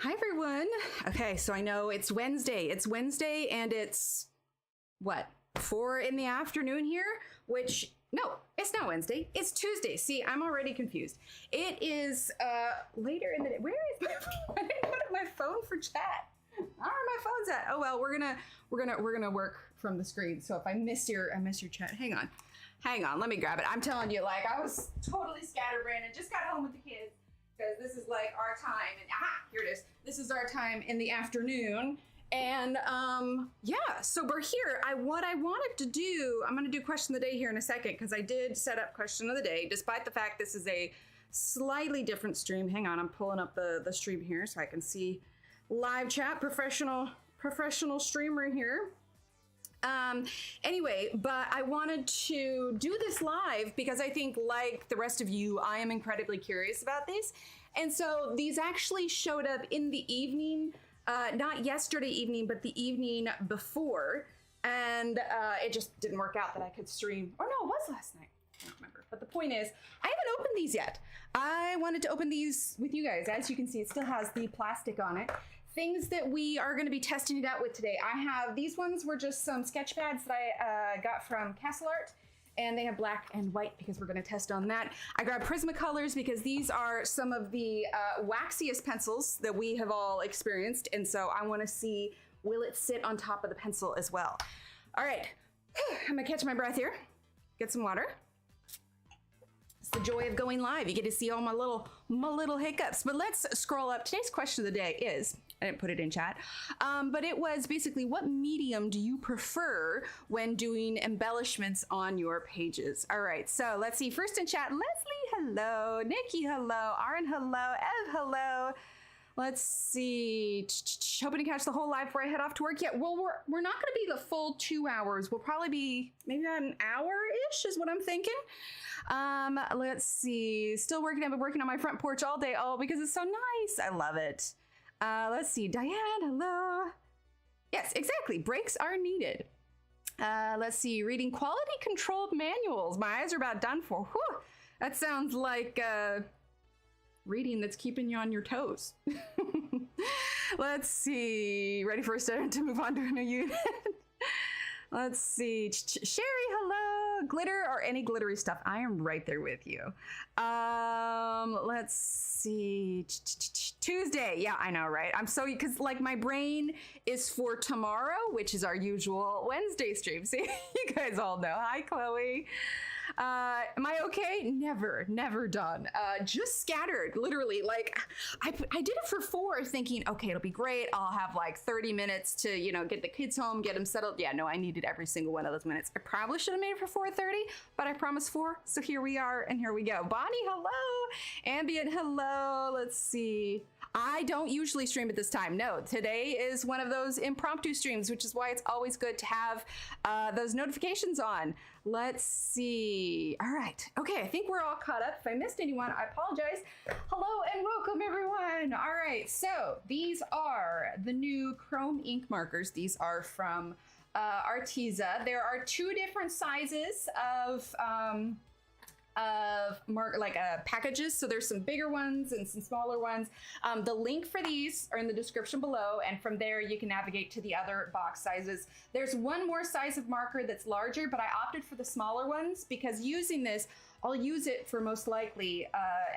Hi, everyone. Okay, so I know it's Wednesday. It's Wednesday and it's what? 4 in the afternoon here, which no, it's not Wednesday. It's Tuesday. See, I'm already confused. It is later in the day. Where is my phone? I didn't put my phone for chat. I don't know where my phone's at. Oh well, we're gonna work from the screen. So if I miss your chat, hang on, let me grab it. I'm telling you, like I was totally scatterbrained and just got home with the kids because this is like our time. And here it is. This is our time in the afternoon. And yeah, so we're here. What I wanted to do, I'm gonna do question of the day here in a second because I did set up question of the day, despite the fact this is a slightly different stream. Hang on, I'm pulling up the stream here so I can see live chat, professional streamer here. Anyway, but I wanted to do this live because I think, like the rest of you, I am incredibly curious about this. And so these actually showed up in the evening, not yesterday evening, but the evening before. And it just didn't work out that I could stream. Or no, it was last night. I don't remember. But the point is, I haven't opened these yet. I wanted to open these with you guys. As you can see, it still has the plastic on it. Things that we are going to be testing it out with today. I have, these ones were just some sketch pads that I got from Castle Art, and they have black and white because we're going to test on that. I grabbed Prismacolors because these are some of the waxiest pencils that we have all experienced, and so I want to see, will it sit on top of the pencil as well? All right, I'm going to catch my breath here, get some water. It's the joy of going live. You get to see all my little hiccups. But let's scroll up. Today's question of the day is, I didn't put it in chat, but it was basically, what medium do you prefer when doing embellishments on your pages? All right, so let's see. First in chat, Leslie, hello. Nikki, hello. Aaron, hello. Ev, hello. Let's see. Hoping to catch the whole live before I head off to work. Yeah, well, we're not going to be the full 2 hours. We'll probably be maybe about an hour-ish is what I'm thinking. Let's see. Still working. I've been working on my front porch all day. Oh, because it's so nice. I love it. Let's see. Diane, hello. Yes, exactly. Breaks are needed. Let's see. Reading quality controlled manuals. My eyes are about done for. Whew. That sounds like reading that's keeping you on your toes. Let's see. Ready for us to move on to a new unit? Let's see. Sherry, hello. Glitter or any glittery stuff. I am right there with you. Let's see. Tuesday. Yeah, I know, right? I'm so, because like my brain is for tomorrow, which is our usual Wednesday stream. See, you guys all know. Hi, Chloe. Am I okay? Never done. Just scattered, literally. Like I did it for 4 thinking, okay, it'll be great. I'll have like 30 minutes to, get the kids home, get them settled. Yeah, no, I needed every single one of those minutes. I probably should have made it for 4:30, but I promised 4. So here we are and here we go. Bonnie, hello. Ambient, hello. Let's see. I don't usually stream at this time. No, today is one of those impromptu streams, which is why it's always good to have those notifications on. Let's see. All right. Okay, I think we're all caught up. If I missed anyone, I apologize. Hello and welcome, everyone. All right, so these are the new Chrome ink markers. These are from Arteza. There are 2 different sizes of packages. So there's some bigger ones and some smaller ones. The link for these are in the description below, and from there you can navigate to the other box sizes. There's one more size of marker that's larger, but I opted for the smaller ones because using this, I'll use it for most likely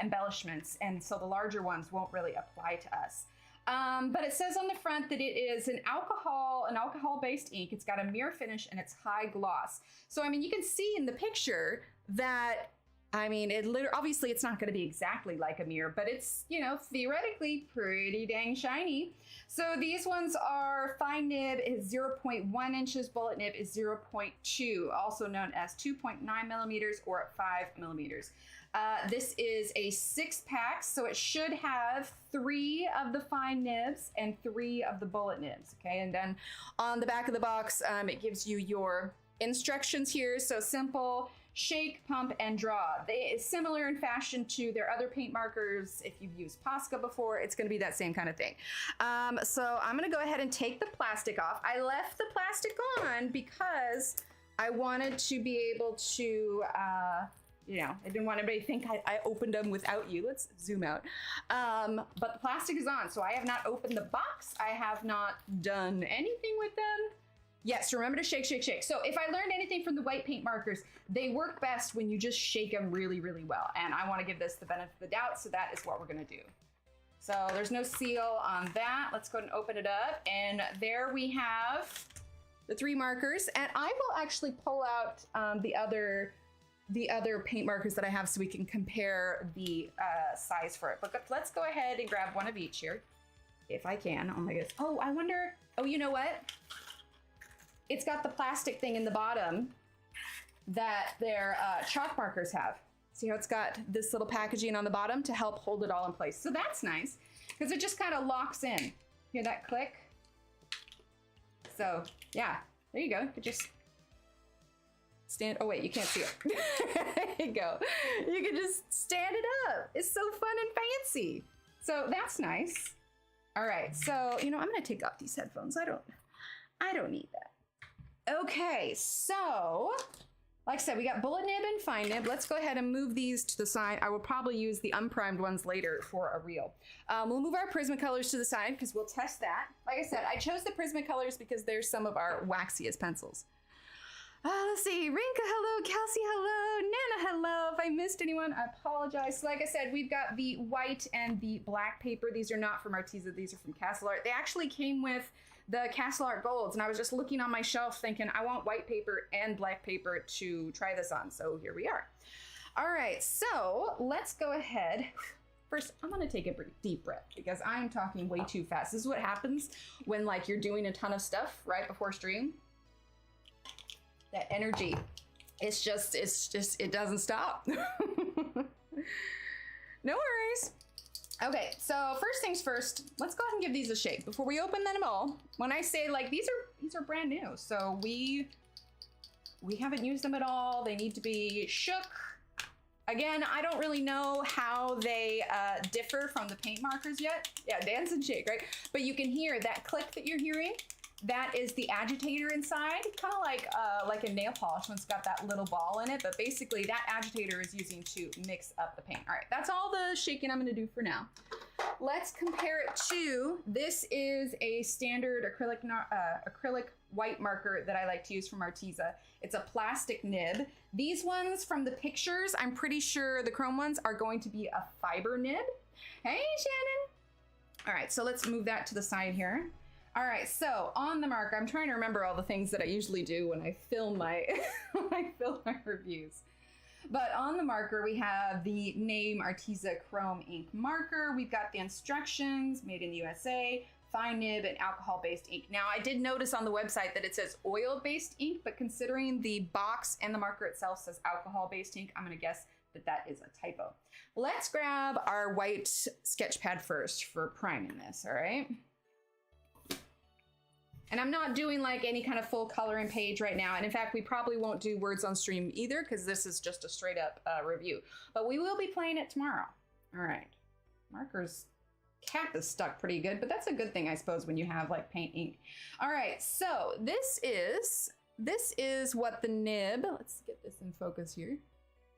embellishments, and so the larger ones won't really apply to us. But it says on the front that it is an alcohol-based ink. It's got a mirror finish and it's high gloss. So, I mean, you can see in the picture that, I mean, obviously it's not going to be exactly like a mirror, but it's, theoretically pretty dang shiny. So these ones are fine nib is 0.1 inches, bullet nib is 0.2, also known as 2.9 millimeters or 5 millimeters. This is a 6-pack, so it should have 3 of the fine nibs and 3 of the bullet nibs. Okay, and then on the back of the box, it gives you your instructions here. So simple, shake, pump, and draw. It's similar in fashion to their other paint markers. If you've used Posca before, it's going to be that same kind of thing. So I'm going to go ahead and take the plastic off. I left the plastic on because I wanted to be able to you know, I didn't want anybody to think I opened them without you. Let's zoom out. But the plastic is on, so I have not opened the box. I have not done anything with them. Yes, remember to shake, shake, shake. So if I learned anything from the white paint markers, they work best when you just shake them really, really well. And I want to give this the benefit of the doubt, so that is what we're going to do. So there's no seal on that. Let's go ahead and open it up. And there we have the 3 markers. And I will actually pull out the other paint markers that I have so we can compare the size for it. But let's go ahead and grab one of each here, if I can. Oh my goodness. Oh, I wonder, oh, you know what? It's got the plastic thing in the bottom that their chalk markers have. See how it's got this little packaging on the bottom to help hold it all in place. So that's nice, because it just kind of locks in. Hear that click? So yeah, there you go. You just stand, oh wait, you can't see it. There you go. You can just stand it up. It's so fun and fancy. So that's nice. All right, so, you know, I'm gonna take off these headphones. I don't need that. Okay, so like I said, we got bullet nib and fine nib. Let's go ahead and move these to the side. I will probably use the unprimed ones later for a reel. We'll move our Prismacolors to the side because we'll test that. Like I said, I chose the Prismacolors because they're some of our waxiest pencils. Let's see, Rinka, hello, Kelsey, hello, Nana, hello. If I missed anyone, I apologize. So like I said, we've got the white and the black paper. These are not from Arteza, these are from Castle Art. They actually came with the Castle Art Golds, and I was just looking on my shelf thinking, I want white paper and black paper to try this on, so here we are. All right, so let's go ahead. First, I'm gonna take a deep breath because I'm talking way too fast. This is what happens when like you're doing a ton of stuff right before stream. That energy, it's just, it doesn't stop. No worries. Okay, so first things first, let's go ahead and give these a shake before we open them all. When I say like, these are brand new, so we haven't used them at all. They need to be shook. Again, I don't really know how they differ from the paint markers yet. Yeah, dance and shake, right? But you can hear that click that you're hearing. That is the agitator inside, kind of like a nail polish when it's got that little ball in it, but basically that agitator is using to mix up the paint. All right, that's all the shaking I'm gonna do for now. Let's compare it to, this is a standard acrylic white marker that I like to use from Arteza. It's a plastic nib. These ones from the pictures, I'm pretty sure the chrome ones are going to be a fiber nib. Hey, Shannon. All right, so let's move that to the side here. All right, so on the marker, I'm trying to remember all the things that I usually do when I film my, reviews. But on the marker, we have the name Arteza Chrome Ink Marker. We've got the instructions, made in the USA, fine nib, and alcohol-based ink. Now, I did notice on the website that it says oil-based ink, but considering the box and the marker itself says alcohol-based ink, I'm gonna guess that that is a typo. Let's grab our white sketch pad first for priming this, all right? And I'm not doing like any kind of full coloring page right now. And in fact, we probably won't do words on stream either because this is just a straight up review. But we will be playing it tomorrow. All right. Marker's cap is stuck pretty good, but that's a good thing, I suppose, when you have like paint ink. All right, so this is what the nib, let's get this in focus here.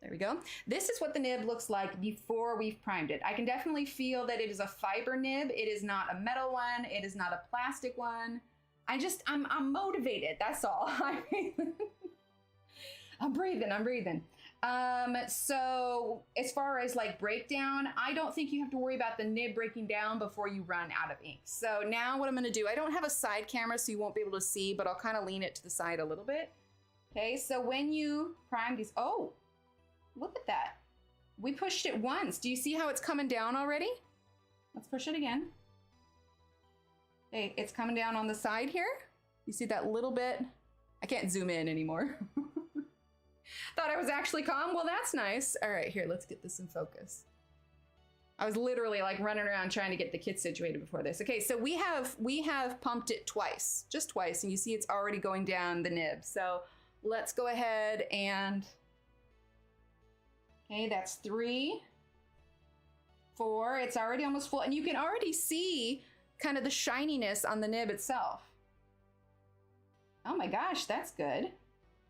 There we go. This is what the nib looks like before we've primed it. I can definitely feel that it is a fiber nib. It is not a metal one. It is not a plastic one. I'm motivated, that's all. I'm breathing. So as far as like breakdown, I don't think you have to worry about the nib breaking down before you run out of ink. So now what I'm gonna do, I don't have a side camera so you won't be able to see, but I'll kind of lean it to the side a little bit. Okay, so when you prime these, oh, look at that. We pushed it once. Do you see how it's coming down already? Let's push it again. Hey, it's coming down on the side here. You see that little bit? I can't zoom in anymore. Thought I was actually calm. Well, that's nice. All right, here, let's get this in focus. I was literally like running around trying to get the kit situated before this. Okay, so we have pumped it twice, just twice, and you see it's already going down the nib. So let's go ahead and, okay, that's 3, 4. It's already almost full, and you can already see kind of the shininess on the nib itself. Oh my gosh, that's good.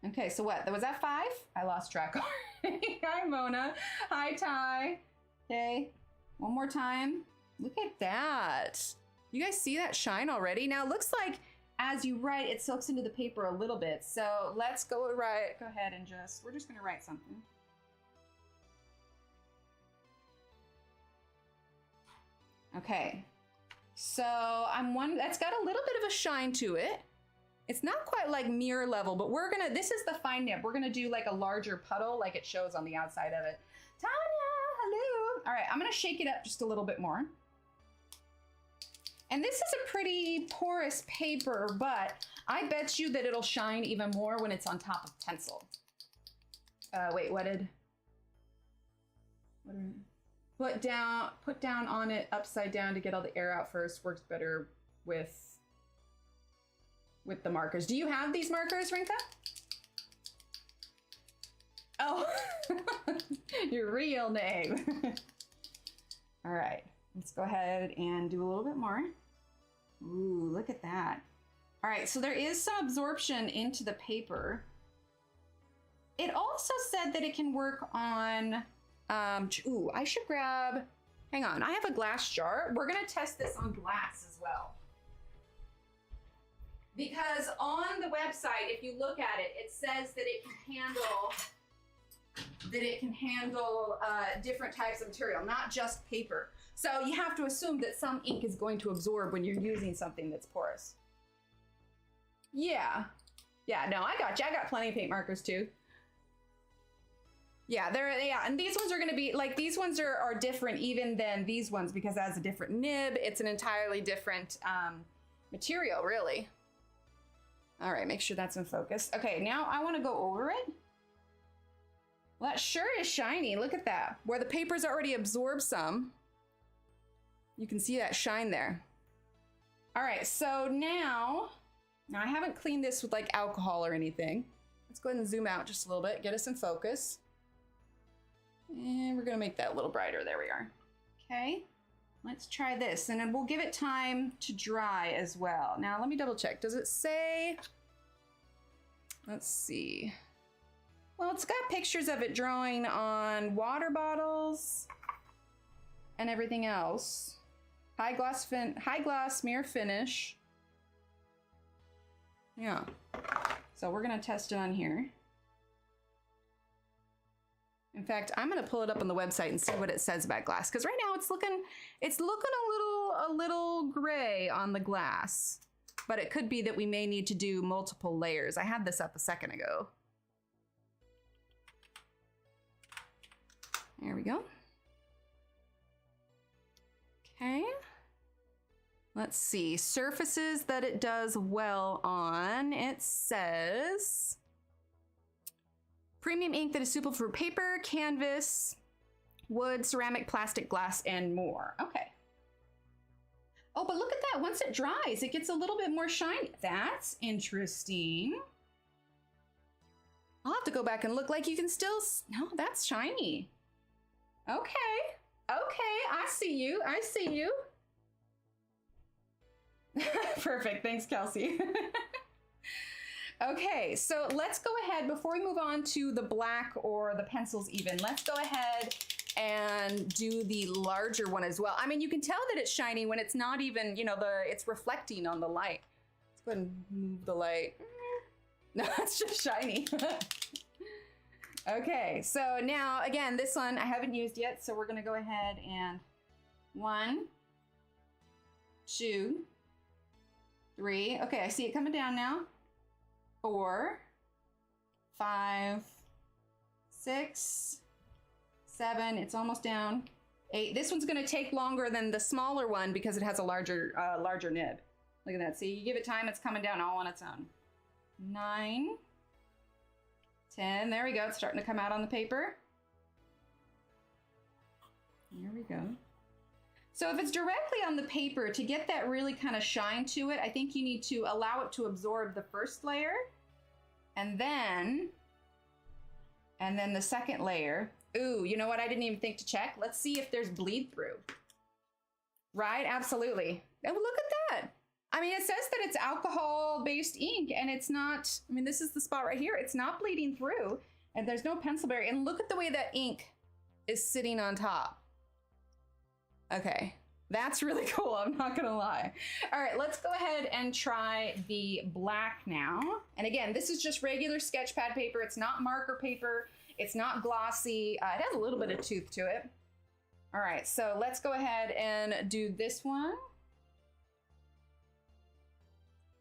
Okay, so what? Was that 5? I lost track already. Hi, Mona. Hi, Ty. Okay, one more time. Look at that. You guys see that shine already? Now it looks like as you write, it soaks into the paper a little bit. So let's go ahead and we're just gonna write something. Okay, so that's got a little bit of a shine to it. It's not quite like mirror level, but this is the fine nib. We're gonna do like a larger puddle like it shows on the outside of it. Tanya, hello. All right, I'm gonna shake it up just a little bit more. And this is a pretty porous paper, but I bet you that it'll shine even more when it's on top of pencil. Wait, put down on it upside down to get all the air out first. Works better with the markers. Do you have these markers, Rinka? Oh, your real name. All right, let's go ahead and do a little bit more. Ooh, look at that. All right, so there is some absorption into the paper. It also said that it can work on, ooh, I should grab, hang on, I have a glass jar. We're gonna test this on glass as well. Because on the website, if you look at it, it says that it can handle different types of material, not just paper. So you have to assume that some ink is going to absorb when you're using something that's porous. Yeah, no, I got you. I got plenty of paint markers too. Yeah, and these ones are gonna be, like, these ones are different even than these ones because it has a different nib. It's an entirely different material, really. All right, make sure that's in focus. Okay, now I wanna go over it. Well, that sure is shiny, look at that. Where the paper's already absorbed some, you can see that shine there. All right, so now I haven't cleaned this with like alcohol or anything. Let's go ahead and zoom out just a little bit, get us in focus. And we're gonna make that a little brighter, there we are. Okay, let's try this, and then we'll give it time to dry as well. Now, let me double check. Does it say, let's see. Well, it's got pictures of it drawing on water bottles and everything else. High gloss mirror finish. Yeah. So we're gonna test it on here. In fact, I'm gonna pull it up on the website and see what it says about glass, because right now it's looking a little gray on the glass. But it could be that we may need to do multiple layers. I had this up a second ago. There we go. Okay. Let's see, surfaces that it does well on. It says premium ink that is suitable for paper, canvas, wood, ceramic, plastic, glass, and more. Okay. Oh, but look at that. Once it dries, it gets a little bit more shiny. That's interesting. I'll have to go back and look. Like, you can still, no, that's shiny. Okay. Okay, I see you. I see you. Perfect. Thanks, Kelsey. Okay, so let's go ahead, before we move on to the black or the pencils even, let's go ahead and do the larger one as well. I mean, you can tell that it's shiny when it's not even, you know, it's reflecting on the light. Let's go ahead and move the light. No, it's just shiny. Okay, so now, again, this one I haven't used yet, so we're gonna go ahead and 1, 2, 3. Okay, I see it coming down now. 4, 5, 6, 7. It's almost down. 8. This one's gonna take longer than the smaller one because it has a larger nib. Look at that. See, you give it time, it's coming down all on its own. 9, 10. There we go. It's starting to come out on the paper. There we go. So if it's directly on the paper, to get that really kind of shine to it, I think you need to allow it to absorb the first layer, and then the second layer. Ooh, you know what? I didn't even think to check. Let's see if there's bleed through. Right? Absolutely. Oh, look at that. I mean, it says that it's alcohol-based ink, and it's not, I mean, this is the spot right here. It's not bleeding through, and there's no pencil barrier. And look at the way that ink is sitting on top. Okay, that's really cool, I'm not gonna lie. All right, let's go ahead and try the black now. And again, this is just regular sketch pad paper. It's not marker paper. It's not glossy. It has a little bit of tooth to it. All right, so let's go ahead and do this one.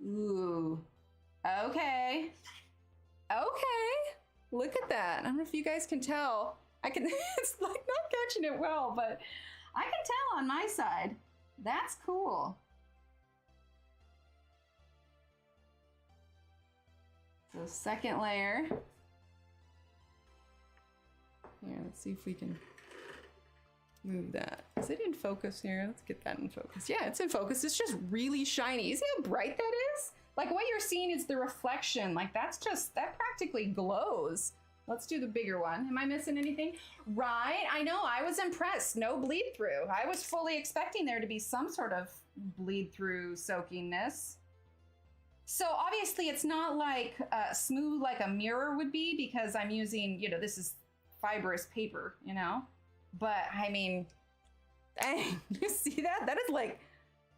Ooh, okay. Okay, look at that. I don't know if you guys can tell. I can, it's like not catching it well, but I can tell on my side. That's cool. So second layer. Here, let's see if we can move that. Is it in focus here? Let's get that in focus. Yeah, it's in focus. It's just really shiny. You see how bright that is? Like what you're seeing is the reflection. Like that's just, that practically glows. Let's do the bigger one. Am I missing anything? Right, I know, I was impressed. No bleed through. I was fully expecting there to be some sort of bleed through soakingness. So obviously it's not like smooth like a mirror would be because I'm using, you know, this is fibrous paper, you know? But I mean, dang, you see that? That is like,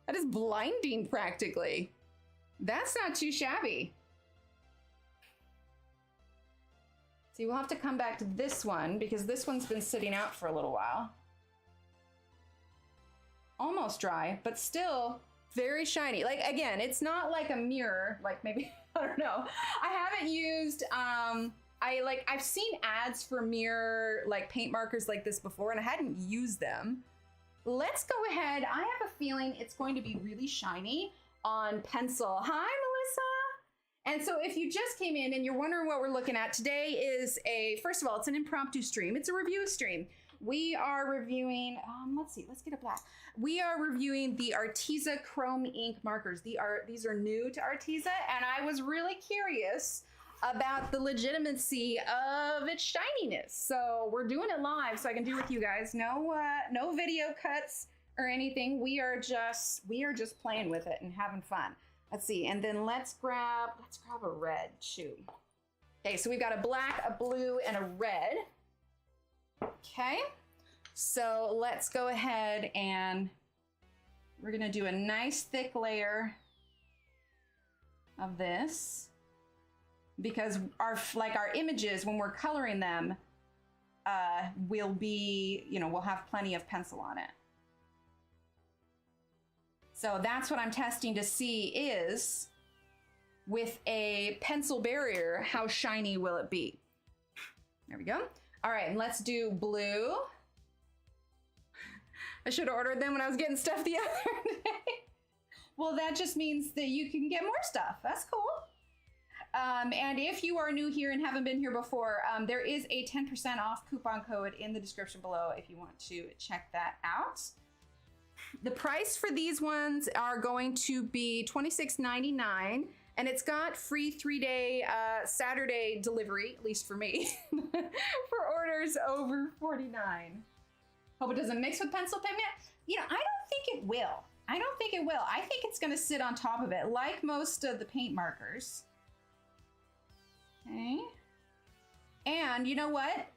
that is blinding practically. That's not too shabby. See, we'll have to come back to this one because this one's been sitting out for a little while. Almost dry, but still very shiny. Like again, it's not like a mirror, like maybe, I don't know. I haven't used, I've seen ads for mirror like paint markers like this before and I hadn't used them. Let's go ahead. I have a feeling it's going to be really shiny on pencil. Hi, Melissa. And so if you just came in and you're wondering what we're looking at, today is first of all, it's an impromptu stream. It's a review stream. We are reviewing, let's see, let's get it black. We are reviewing the Arteza Chrome Ink markers. These are new to Arteza, and I was really curious about the legitimacy of its shininess. So we're doing it live so I can do it with you guys. No video cuts or anything. We are just playing with it and having fun. Let's see, and then let's grab a red, shoot. Okay, so we've got a black, a blue, and a red. Okay, so let's go ahead and we're gonna do a nice thick layer of this because our images, when we're coloring them, will be, you know, we'll have plenty of pencil on it. So that's what I'm testing to see is, with a pencil barrier, how shiny will it be? There we go. All right, and let's do blue. I should have ordered them when I was getting stuff the other day. Well, that just means that you can get more stuff. That's cool. And if you are new here and haven't been here before, there is a 10% off coupon code in the description below if you want to check that out. The price for these ones are going to be $26.99, and it's got free 3-day Saturday delivery, at least for me, for orders over $49. Hope it doesn't mix with pencil pigment. You know, I don't think it will. I don't think it will. I think it's gonna sit on top of it, like most of the paint markers. Okay. And you know what?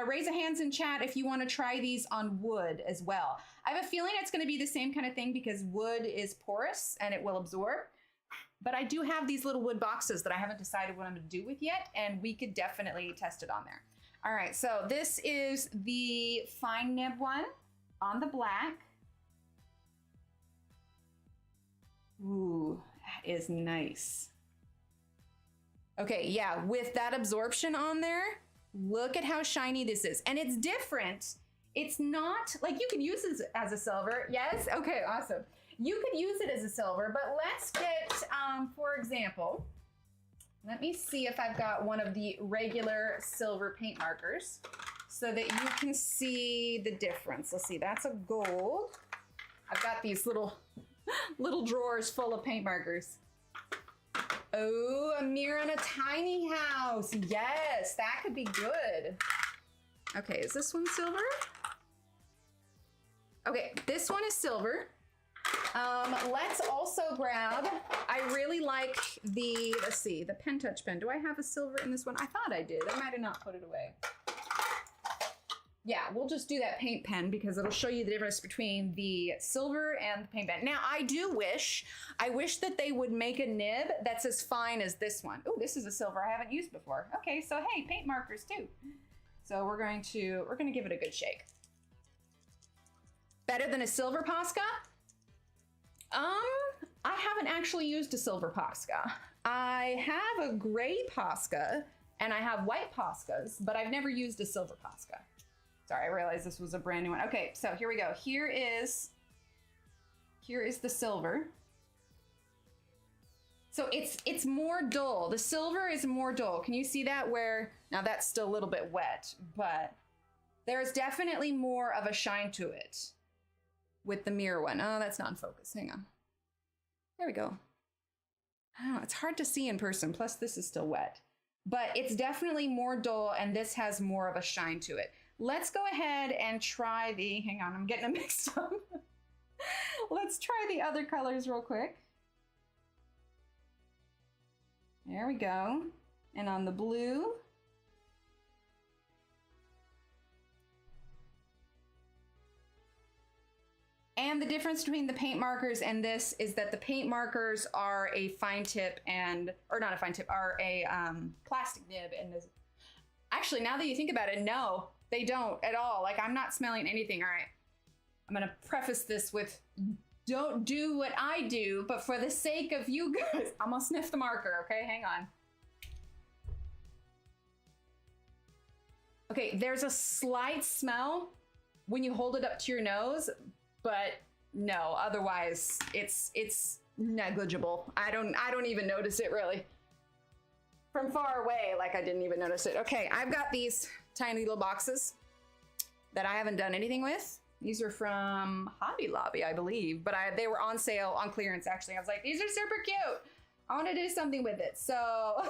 Raise a hands in chat if you want to try these on wood as well. I have a feeling it's going to be the same kind of thing because wood is porous and it will absorb. But I do have these little wood boxes that I haven't decided what I'm going to do with yet, and we could definitely test it on there. All right, so this is the fine nib one on the black. Ooh, that is nice. Okay, yeah, with that absorption on there, look at how shiny this is. And it's different. It's not, like you can use this as a silver. Yes, okay, awesome. You could use it as a silver, but let's get, for example, let me see if I've got one of the regular silver paint markers so that you can see the difference. Let's see, that's a gold. I've got these little drawers full of paint markers. Oh, a mirror in a tiny house. Yes, that could be good. Okay, is this one silver? Okay, this one is silver. Let's also grab, I really like the, let's see, the pen touch pen. Do I have a silver in this one? I thought I did. I might have not put it away. Yeah, we'll just do that paint pen because it'll show you the difference between the silver and the paint pen. Now, I wish that they would make a nib that's as fine as this one. Oh, this is a silver I haven't used before. Okay, so hey, paint markers too. So we're gonna give it a good shake. Better than a silver Posca? I haven't actually used a silver Posca. I have a gray Posca and I have white Poscas, but I've never used a silver Posca. Sorry, I realized this was a brand new one. Okay, so here we go. Here is the silver. So it's more dull. The silver is more dull. Can you see that? Where now that's still a little bit wet, but there's definitely more of a shine to it with the mirror one. Oh, that's not in focus. Hang on. There we go. Oh, it's hard to see in person. Plus this is still wet, but it's definitely more dull and this has more of a shine to it. Let's go ahead and try the, hang on, I'm getting them mixed up. Let's try the other colors real quick. There we go. And on the blue. And the difference between the paint markers and this is that the paint markers are a fine tip and, or not a fine tip, are a plastic nib. And this, actually, now that you think about it, no, they don't at all. Like, I'm not smelling anything. All right, I'm gonna preface this with, don't do what I do, but for the sake of you guys, I'm gonna sniff the marker, okay? Hang on. Okay, there's a slight smell when you hold it up to your nose, but no, otherwise it's negligible. I don't even notice it really. From far away, like I didn't even notice it. Okay, I've got these tiny little boxes that I haven't done anything with. These are from Hobby Lobby, I believe, but they were on sale, on clearance actually. I was like, these are super cute. I want to do something with it. So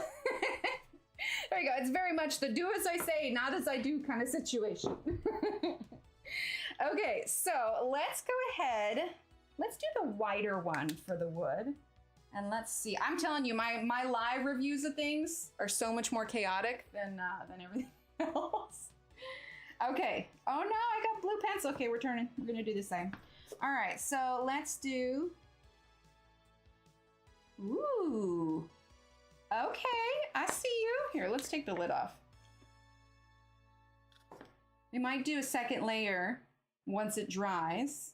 there you go. It's very much the do as I say, not as I do kind of situation. Okay, so let's go ahead. Let's do the whiter one for the wood. And let's see, I'm telling you, my live reviews of things are so much more chaotic than everything else. Okay, oh no, I got blue pencil. Okay, we're gonna do the same. All right, so let's do, ooh, okay, I see you. Here, let's take the lid off. We might do a second layer once it dries.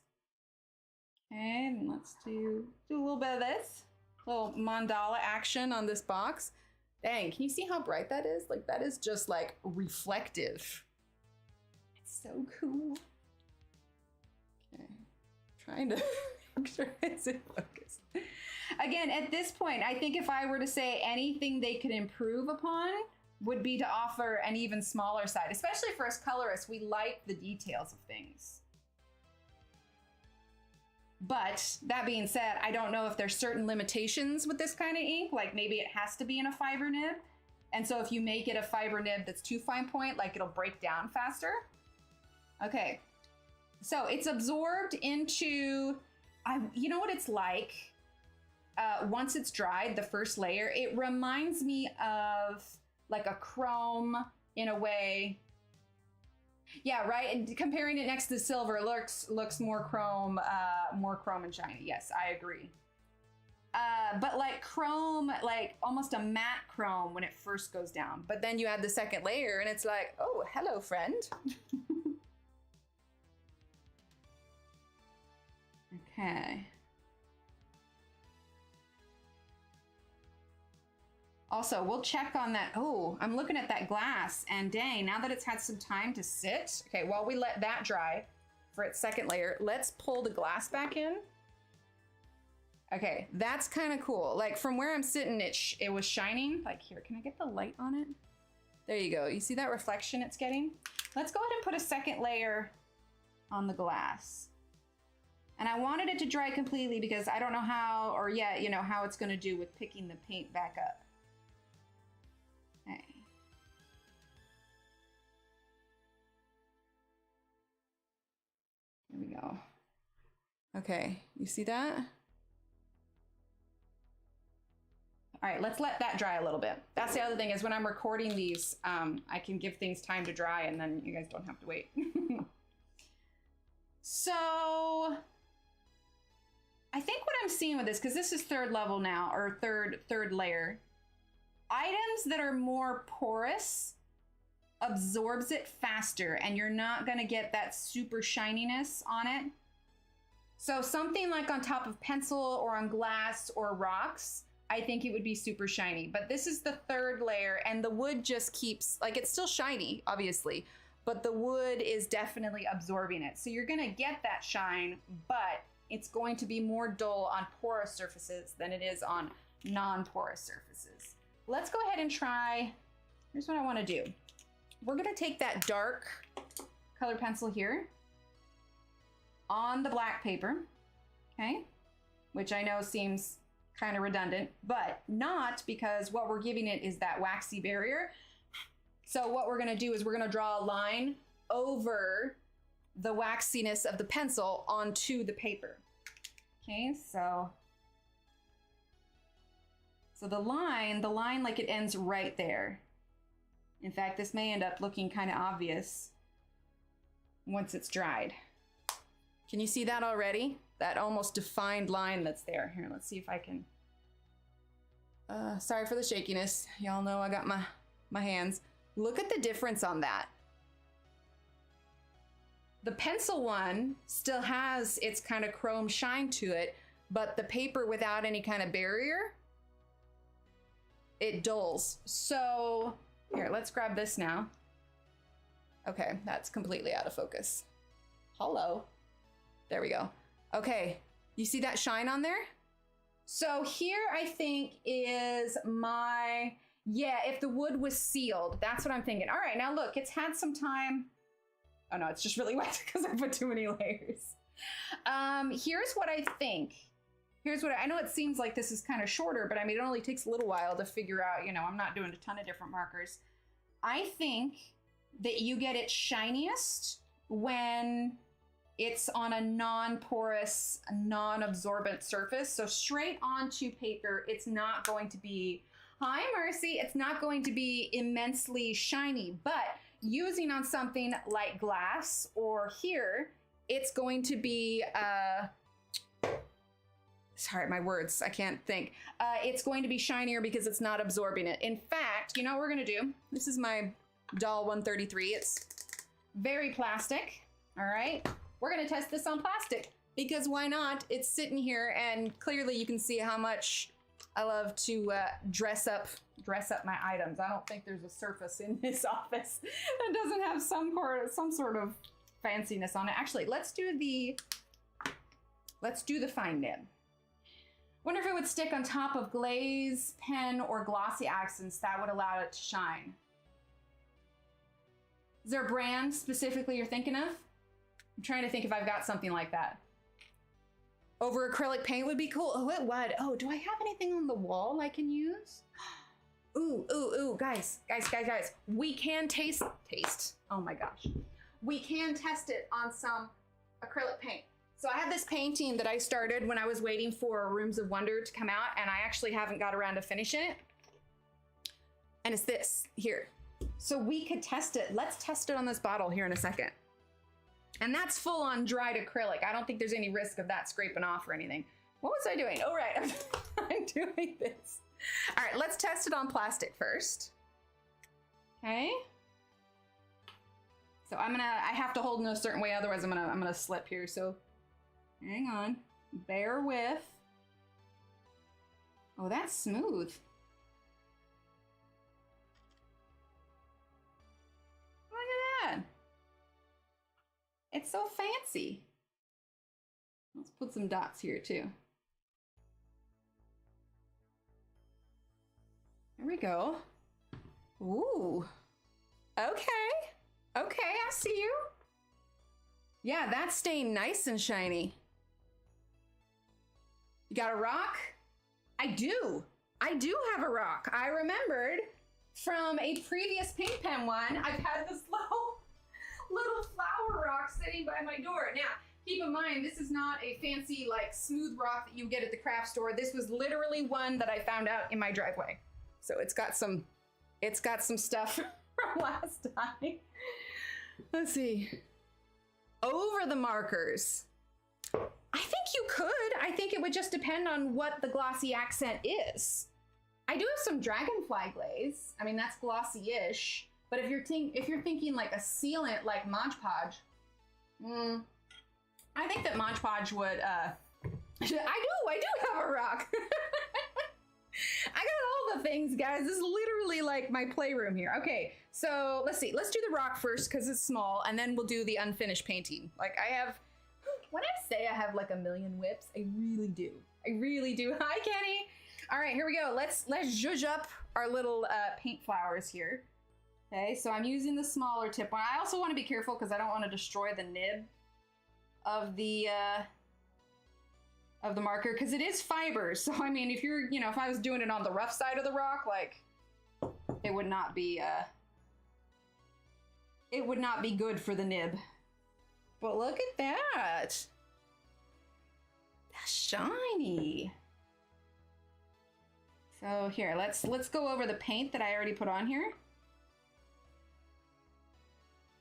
Okay, and let's do a little bit of this. Little mandala action on this box. Dang, can you see how bright that is? Like, that is just like reflective. It's so cool. Okay, trying to make sure it's in focus. Again, at this point, I think if I were to say anything they could improve upon would be to offer an even smaller side, especially for us colorists. We like the details of things. But that being said, I don't know if there's certain limitations with this kind of ink, like maybe it has to be in a fiber nib. And so if you make it a fiber nib that's too fine point, like it'll break down faster. Okay, so it's absorbed into, you know what it's like? Once it's dried, the first layer, it reminds me of like a chrome in a way. Yeah, right. And comparing it next to silver, looks more chrome and shiny. Yes, I agree. But like chrome, like almost a matte chrome when it first goes down. But then you add the second layer, and it's like, oh, hello, friend. Okay. Also, we'll check on that. Oh, I'm looking at that glass, and dang, now that it's had some time to sit. Okay, while we let that dry for its second layer, let's pull the glass back in. Okay, that's kind of cool. Like from where I'm sitting, it was shining. Like here, can I get the light on it? There you go. You see that reflection it's getting? Let's go ahead and put a second layer on the glass. And I wanted it to dry completely because I don't know how, or yeah, you know, how it's gonna do with picking the paint back up. Okay. Here we go. Okay, you see that? All right, let's let that dry a little bit. That's the other thing is when I'm recording these, I can give things time to dry and then you guys don't have to wait. So I think what I'm seeing with this, because this is third level now, or third layer, items that are more porous absorbs it faster and you're not gonna get that super shininess on it. So something like on top of pencil or on glass or rocks, I think it would be super shiny. But this is the third layer and the wood just keeps, like it's still shiny, obviously, but the wood is definitely absorbing it. So you're gonna get that shine, but it's going to be more dull on porous surfaces than it is on non-porous surfaces. Let's go ahead and try, here's what I wanna do. We're gonna take that dark color pencil here on the black paper, okay? Which I know seems kind of redundant, but not, because what we're giving it is that waxy barrier. So what we're gonna do is we're gonna draw a line over the waxiness of the pencil onto the paper. Okay, so the line like it ends right there. In fact, this may end up looking kind of obvious once it's dried. Can you see that already? That almost defined line that's there. Here, let's see if I can. Sorry for the shakiness. Y'all know I got my hands. Look at the difference on that. The pencil one still has its kind of chrome shine to it, but the paper without any kind of barrier, it dulls. So here, let's grab this now. Okay, that's completely out of focus. Hello. There we go. Okay, you see that shine on there? So here I think is my, yeah, if the wood was sealed, that's what I'm thinking. All right, now look, it's had some time. Oh no, it's just really wet because I put too many layers. Here's what I think. Here's what I know it seems like this is kind of shorter, but I mean, it only takes a little while to figure out, you know, I'm not doing a ton of different markers. I think that you get it shiniest when it's on a non-porous, non-absorbent surface. So straight onto paper, it's not going to be, hi Mercy, it's not going to be immensely shiny, but using on something like glass or here, it's going to be, sorry, my words, I can't think. It's going to be shinier because it's not absorbing it. In fact, you know what we're gonna do? This is my Doll 133. It's very plastic, all right? We're gonna test this on plastic because why not? It's sitting here and clearly you can see how much I love to dress up my items. I don't think there's a surface in this office that doesn't have some sort of fanciness on it. Actually, let's do the fine nib. Wonder if it would stick on top of glaze, pen, or glossy accents that would allow it to shine. Is there a brand specifically you're thinking of? I'm trying to think if I've got something like that. Over acrylic paint would be cool. Oh, it would. Oh, do I have anything on the wall I can use? Ooh, guys. We can taste. Oh my gosh. We can test it on some acrylic paint. So I have this painting that I started when I was waiting for Rooms of Wonder to come out, and I actually haven't got around to finishing it. And it's this here. So we could test it. Let's test it on this bottle here in a second. And that's full on dried acrylic. I don't think there's any risk of that scraping off or anything. What was I doing? Oh, right, I'm doing this. All right, let's test it on plastic first. Okay. So I have to hold in a certain way, otherwise I'm gonna slip here. So hang on, bear with. Oh, that's smooth. Look at that. It's so fancy. Let's put some dots here too. There we go. Ooh. Okay, I see you. Yeah, that's staying nice and shiny. You got a rock? I do have a rock. I remembered from a previous paint pen one, I've had this little flower rock sitting by my door. Now, Keep in mind, this is not a fancy, like, smooth rock that you get at the craft store. This was literally one that I found out in my driveway. So it's got some stuff from last time. Let's see. Over the markers. I think you could. I think it would just depend on what the glossy accent is. I do have some dragonfly glaze. I mean, that's glossy-ish. But if you're thinking like a sealant like Mod Podge, I think that Mod Podge would. I do have a rock. I got all the things, guys. This is literally like my playroom here. Okay, so let's see. Let's do the rock first because it's small, and then we'll do the unfinished painting. Like I have. When I say I have like a million whips, I really do. I really do. Hi, Kenny. All right, here we go. Let's zhuzh up our little paint flowers here. Okay, so I'm using the smaller tip one. I also want to be careful because I don't want to destroy the nib of the marker because it is fibers. So I mean, if you're, if I was doing it on the rough side of the rock, like it would not be good for the nib. But look at that. That's shiny. So here, let's go over the paint that I already put on here.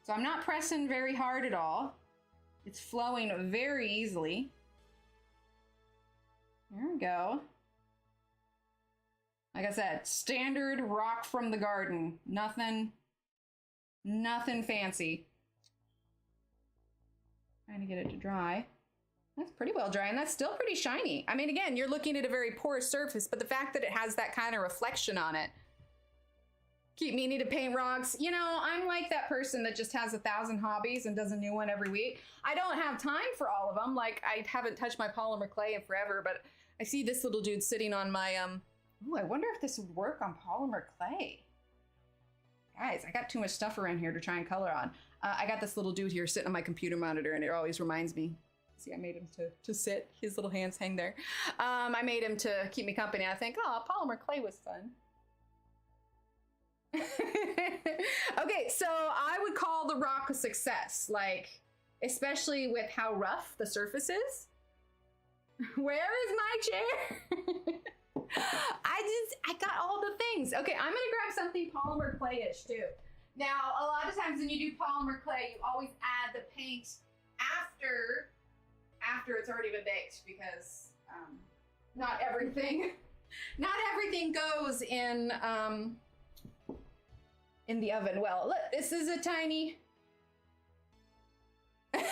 So I'm not pressing very hard at all. It's flowing very easily. There we go. Like I said, standard rock from the garden. Nothing fancy. Trying to get it to dry. That's pretty well dry, and that's still pretty shiny. I mean, again, you're looking at a very porous surface, but the fact that it has that kind of reflection on it. Keep meaning to paint rocks. I'm like that person that just has 1,000 hobbies and does a new one every week. I don't have time for all of them. Like, I haven't touched my polymer clay in forever, but I see this little dude sitting on my, ooh, I wonder if this would work on polymer clay. Guys, I got too much stuff around here to try and color on. I got this little dude here sitting on my computer monitor, and it always reminds me. See, I made him to sit. His little hands hang there. I made him to keep me company. I think, oh, polymer clay was fun. Okay, so I would call the rock a success, like, especially with how rough the surface is. Where is my chair? I got all the things. Okay, I'm gonna grab something polymer clay-ish too. Now, a lot of times when you do polymer clay, you always add the paint after it's already been baked because not everything goes in the oven. Well, look, this is a tiny. I'm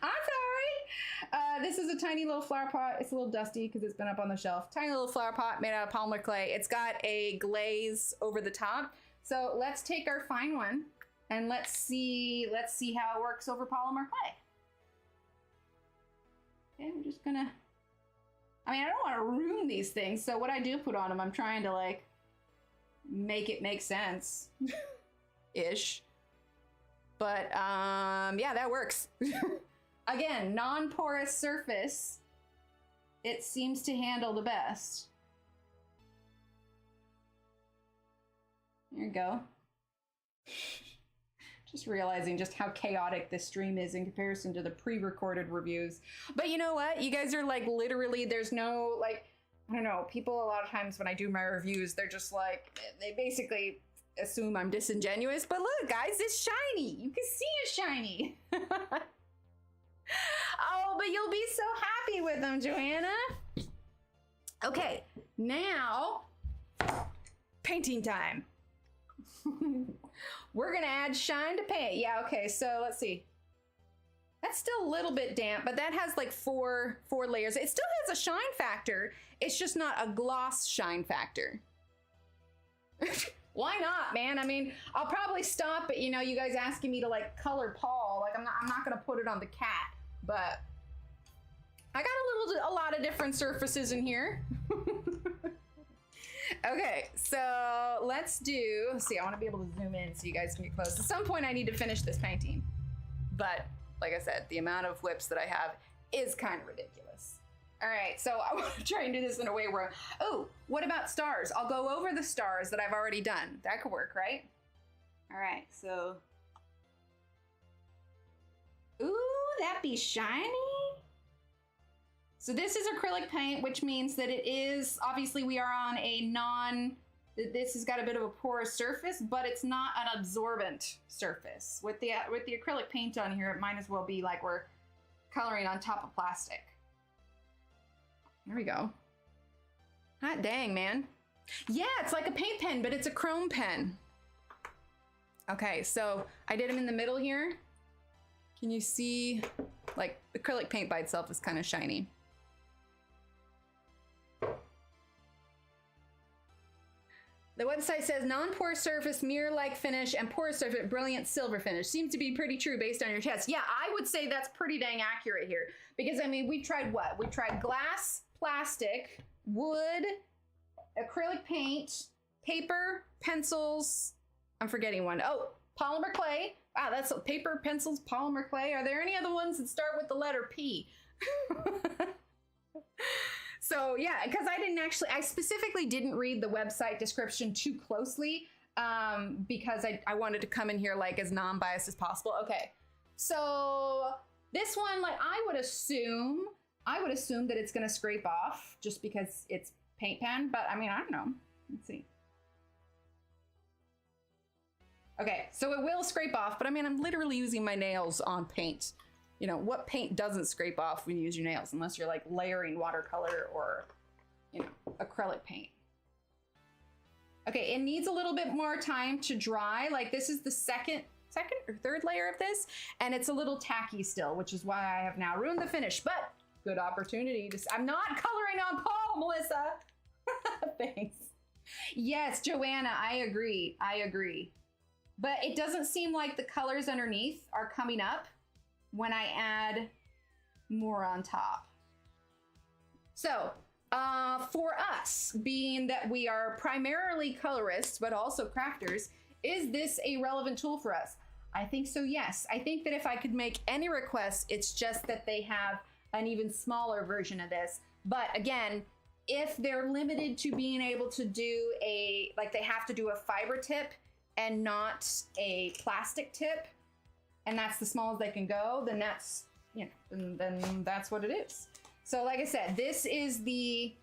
sorry. This is a tiny little flower pot. It's a little dusty because it's been up on the shelf. Tiny little flower pot made out of polymer clay. It's got a glaze over the top. So let's take our fine one and let's see how it works over polymer clay. Okay, we're just gonna. I mean, I don't want to ruin these things. So what I do put on them, I'm trying to like make it make sense, ish. But yeah, that works. Again, non-porous surface, it seems to handle the best. There you go. Just realizing just how chaotic this stream is in comparison to the pre-recorded reviews. But you know what? You guys are like literally, there's no like, I don't know, people a lot of times when I do my reviews, they're just like, they basically assume I'm disingenuous. But look, guys, it's shiny. You can see it's shiny. Oh, but you'll be so happy with them, Joanna. Okay, now, painting time. We're gonna add shine to paint. Yeah, okay, so let's see. That's still a little bit damp, but that has like four layers. It still has a shine factor. It's just not a gloss shine factor. Why not, man? I mean, I'll probably stop at, you guys asking me to like color Paul. Like I'm not gonna put it on the cat, but I got a lot of different surfaces in here. Okay, so let's see, I want to be able to zoom in so you guys can get close. At some point I need to finish this painting, but like I said, the amount of whips that I have is kind of ridiculous. All right, so I want to try and do this in a way where, oh, what about stars? I'll go over the stars that I've already done. That could work, right? All right, so, ooh, that be shiny? So this is acrylic paint, which means that it is, obviously we are on a this has got a bit of a porous surface, but it's not an absorbent surface. With the acrylic paint on here, it might as well be like we're coloring on top of plastic. There we go. Hot dang, man. Yeah, it's like a paint pen, but it's a chrome pen. Okay, so I did them in the middle here. Can you see, like, acrylic paint by itself is kind of shiny. The website says non-porous surface, mirror-like finish, and porous surface, brilliant silver finish. Seems to be pretty true based on your test. Yeah, I would say that's pretty dang accurate here. Because, I mean, we've tried what? We've tried glass, plastic, wood, acrylic paint, paper, pencils. I'm forgetting one. Oh, polymer clay. Wow, that's paper, pencils, polymer clay. Are there any other ones that start with the letter P? So yeah, because I specifically didn't read the website description too closely because I wanted to come in here like as non-biased as possible. Okay, so this one, like I would assume that it's gonna scrape off just because it's paint pen, but I mean, I don't know. Let's see. Okay, so it will scrape off, but I mean, I'm literally using my nails on paint. You know, what paint doesn't scrape off when you use your nails, unless you're like layering watercolor or, you know, acrylic paint. Okay, it needs a little bit more time to dry. Like this is the second or third layer of this, and it's a little tacky still, which is why I have now ruined the finish, but good opportunity to, I'm not coloring on Paul, Melissa. Thanks. Yes, Joanna, I agree. But it doesn't seem like the colors underneath are coming up when I add more on top. So for us, being that we are primarily colorists, but also crafters, is this a relevant tool for us? I think so, yes. I think that if I could make any requests, it's just that they have an even smaller version of this. But again, if they're limited to being able to do like they have to do a fiber tip and not a plastic tip, and that's the smallest they can go, then that's, you know, then that's what it is. So like I said, this is the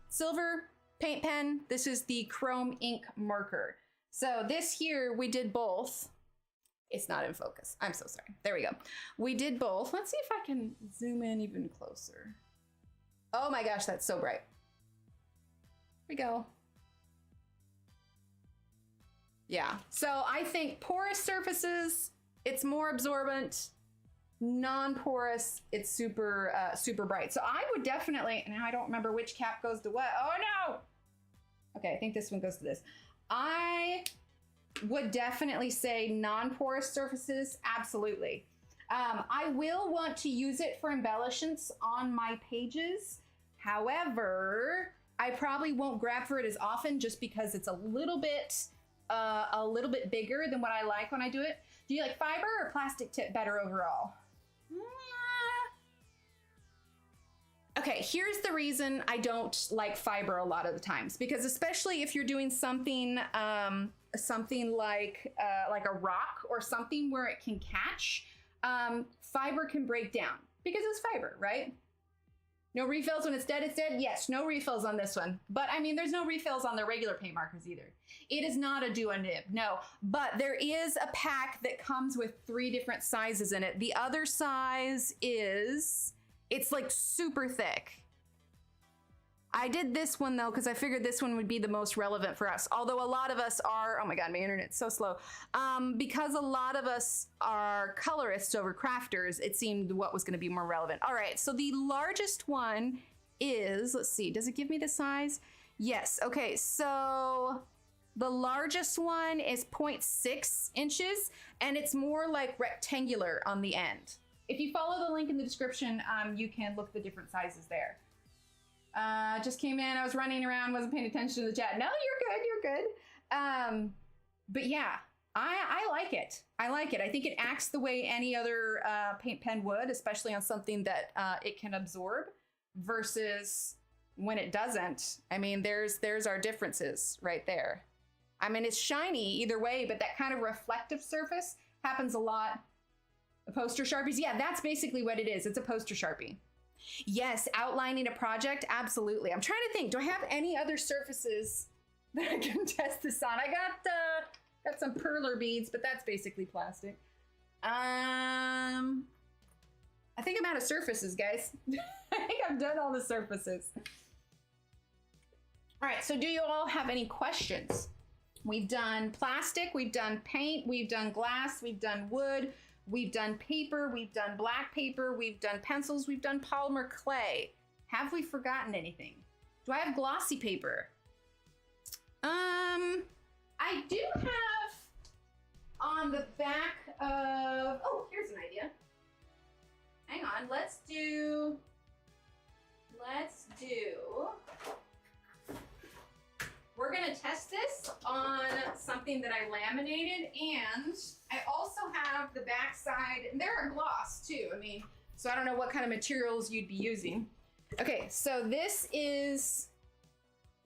silver paint pen. This is the chrome ink marker. So this here, we did both. It's not in focus. I'm so sorry. There we go. We did both. Let's see if I can zoom in even closer. Oh my gosh, that's so bright. Here we go. Yeah, so I think porous surfaces, it's more absorbent. Non-porous, it's super super bright. So I would definitely, now I don't remember which cap goes to what. Oh no! Okay, I think this one goes to this. I would definitely say non-porous surfaces, absolutely. I will want to use it for embellishments on my pages. However, I probably won't grab for it as often just because it's a little bit bigger than what I like when I do it. Do you like fiber or plastic tip better overall? Okay, here's the reason I don't like fiber a lot of the times, because especially if you're doing something like a rock or something where it can catch, fiber can break down because it's fiber, right? No refills when it's dead, it's dead? Yes, no refills on this one. But I mean, there's no refills on the regular paint markers either. It is not a do a nib, no. But there is a pack that comes with 3 different sizes in it. The other size is, it's like super thick. I did this one though, because I figured this one would be the most relevant for us. Although a lot of us are, oh my God, my internet's so slow. Because a lot of us are colorists over crafters, it seemed what was gonna be more relevant. All right, so the largest one is, let's see, does it give me the size? Yes, okay, so the largest one is 0.6 inches, and it's more like rectangular on the end. If you follow the link in the description, you can look at the different sizes there. Just came in, I was running around, wasn't paying attention to the chat. No, you're good. But yeah, I like it. I like it. I think it acts the way any other paint pen would, especially on something that it can absorb versus when it doesn't. I mean, there's our differences right there. I mean, it's shiny either way, but that kind of reflective surface happens a lot The poster Sharpies? Yeah, that's basically what it is. It's a poster Sharpie. Yes, outlining a project, absolutely. I'm trying to think, do I have any other surfaces that I can test this on? I got some perler beads, but that's basically plastic. I think I'm out of surfaces, guys. I think I've done all the surfaces. All right, so do you all have any questions? We've done plastic, we've done paint, we've done glass, we've done wood, we've done paper, we've done black paper, we've done pencils, we've done polymer clay. Have we forgotten anything? Do I have glossy paper? I do have on the back of, oh, here's an idea. Hang on, let's do, we're gonna test this on something that I laminated, and I also have the back side, and there are gloss too, I mean, so I don't know what kind of materials you'd be using. Okay, so this is,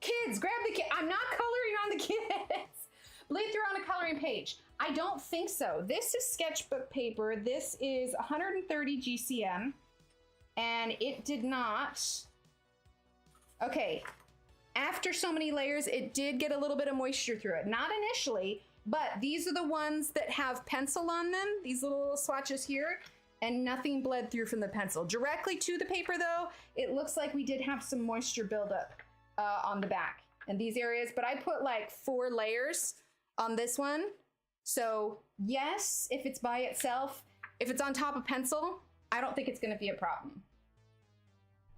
kids, grab the kid. I'm not coloring on the kids. Bleed through on a coloring page. I don't think so. This is sketchbook paper. This is 130 GCM, and it did not. Okay, after so many layers, it did get a little bit of moisture through it. Not initially, but these are the ones that have pencil on them, these little swatches here, and nothing bled through from the pencil. Directly to the paper though, it looks like we did have some moisture buildup on the back in these areas, but I put like 4 layers on this one. So yes, if it's by itself, if it's on top of pencil, I don't think it's gonna be a problem.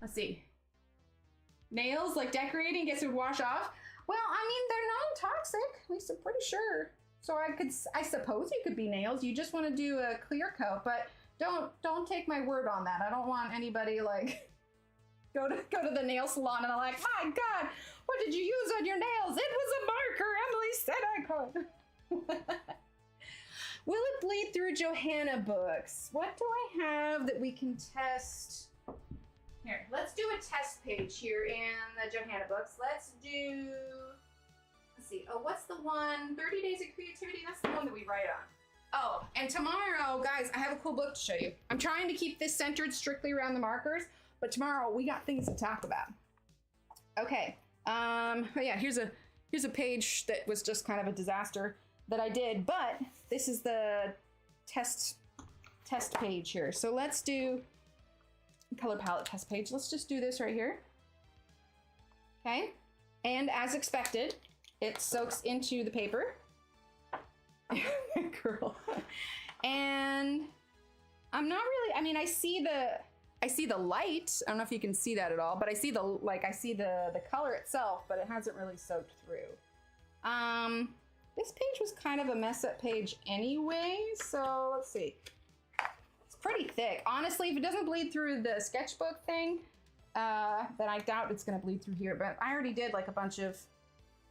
Let's see. Nails, like decorating, guess it would wash off. Well, I mean, they're non-toxic, at least I'm pretty sure. So I suppose it could be nails. You just want to do a clear coat, but don't take my word on that. I don't want anybody like go to the nail salon and I'm like, my God, what did you use on your nails? It was a marker. Emily said I could. Will it bleed through Johanna books? What do I have that we can test? Here, let's do a test page here in the Johanna books. Let's see. Oh, what's the one? 30 Days of Creativity. That's the one that we write on. Oh, and tomorrow, guys, I have a cool book to show you. I'm trying to keep this centered strictly around the markers, but tomorrow we got things to talk about. Okay. Oh yeah, here's a page that was just kind of a disaster that I did, but this is the test page here. So let's do color palette test page. Let's just do this right here. Okay. And as expected, it soaks into the paper. Girl. And I'm not really, I mean, I see the light. I don't know if you can see that at all, but I see the color itself, but it hasn't really soaked through. This page was kind of a mess up page anyway, so let's see. It's pretty thick. Honestly, if it doesn't bleed through the sketchbook thing, then I doubt it's gonna bleed through here, but I already did like a bunch of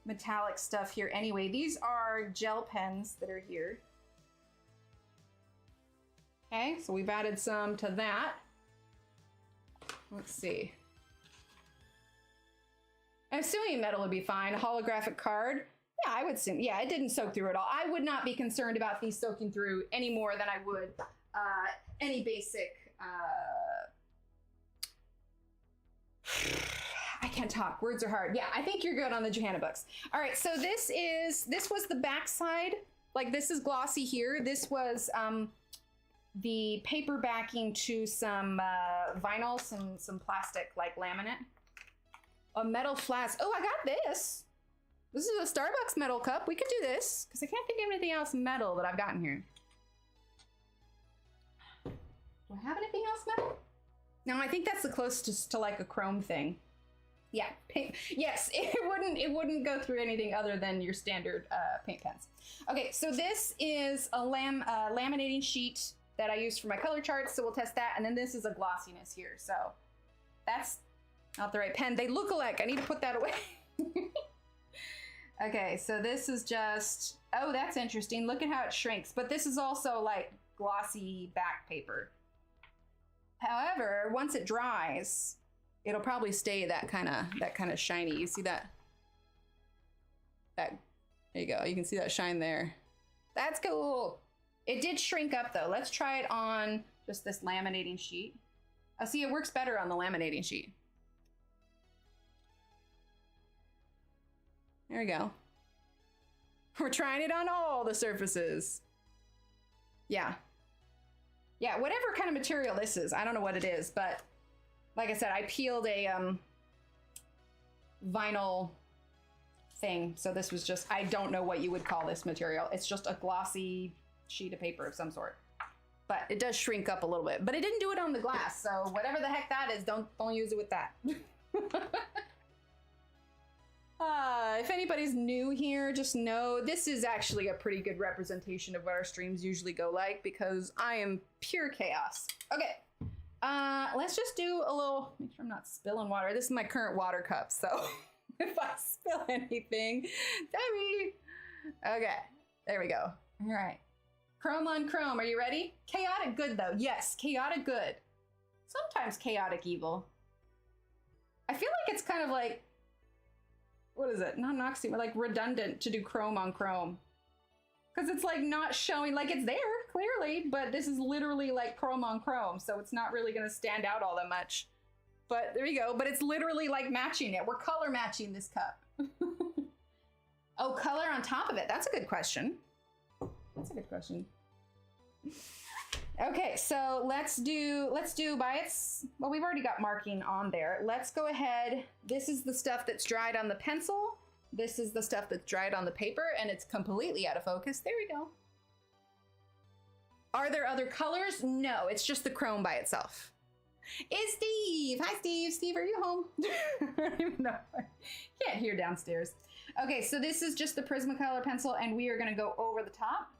metallic stuff here anyway. These are gel pens that are here. Okay, so we've added some to that. Let's see. I'm assuming metal would be fine. A holographic card. Yeah, I would assume. Yeah, it didn't soak through at all. I would not be concerned about these soaking through any more than I would any basic. I can't talk. Words are hard. Yeah, I think you're good on the Johanna books. All right, so this was the back side. Like this is glossy here. This was the paper backing to some vinyl, some plastic like laminate. A metal flask. Oh, I got this. This is a Starbucks metal cup. We could do this because I can't think of anything else metal that I've gotten here. Do I have anything else metal? No, I think that's the closest to like a chrome thing. Yeah, paint. Yes, it wouldn't go through anything other than your standard paint pens. Okay, so this is a laminating sheet that I used for my color charts, so we'll test that. And then this is a glossiness here, so that's not the right pen. They look alike. I need to put that away. Okay, so this is just, oh, that's interesting. Look at how it shrinks. But this is also like glossy back paper. However, once it dries, it'll probably stay that kind of shiny. You see that? There you go. You can see that shine there. That's cool. It did shrink up though. Let's try it on just this laminating sheet. Oh, see, it works better on the laminating sheet. There we go. We're trying it on all the surfaces. Yeah. Yeah, whatever kind of material this is. I don't know what it is, but like I said, I peeled a vinyl thing. So this was just, I don't know what you would call this material. It's just a glossy sheet of paper of some sort. But it does shrink up a little bit. But it didn't do it on the glass. So whatever the heck that is, don't use it with that. If anybody's new here, just know this is actually a pretty good representation of what our streams usually go like, because I am pure chaos. Okay, let's just do a little, make sure I'm not spilling water. This is my current water cup, so if I spill anything, Debbie. Okay, there we go. All right, chrome on chrome, are you ready? Chaotic good though, yes, chaotic good. Sometimes chaotic evil. I feel like it's kind of like, what is it? Not oxymoron, like redundant to do chrome on chrome. Because it's like not showing, like it's there clearly, but this is literally like chrome on chrome. So it's not really going to stand out all that much. But there you go. But it's literally like matching it. We're color matching this cup. Oh, color on top of it. That's a good question. That's a good question. Okay, so let's do by its, well, we've already got marking on there. Let's go ahead. This is the stuff that's dried on the pencil. This is the stuff that's dried on the paper, and it's completely out of focus. There we go. Are there other colors? No, it's just the chrome by itself. It's Steve. Hi, Steve. Steve, are you home? I don't even know. Can't hear downstairs. Okay, so this is just the Prismacolor pencil, and we are gonna go over the top.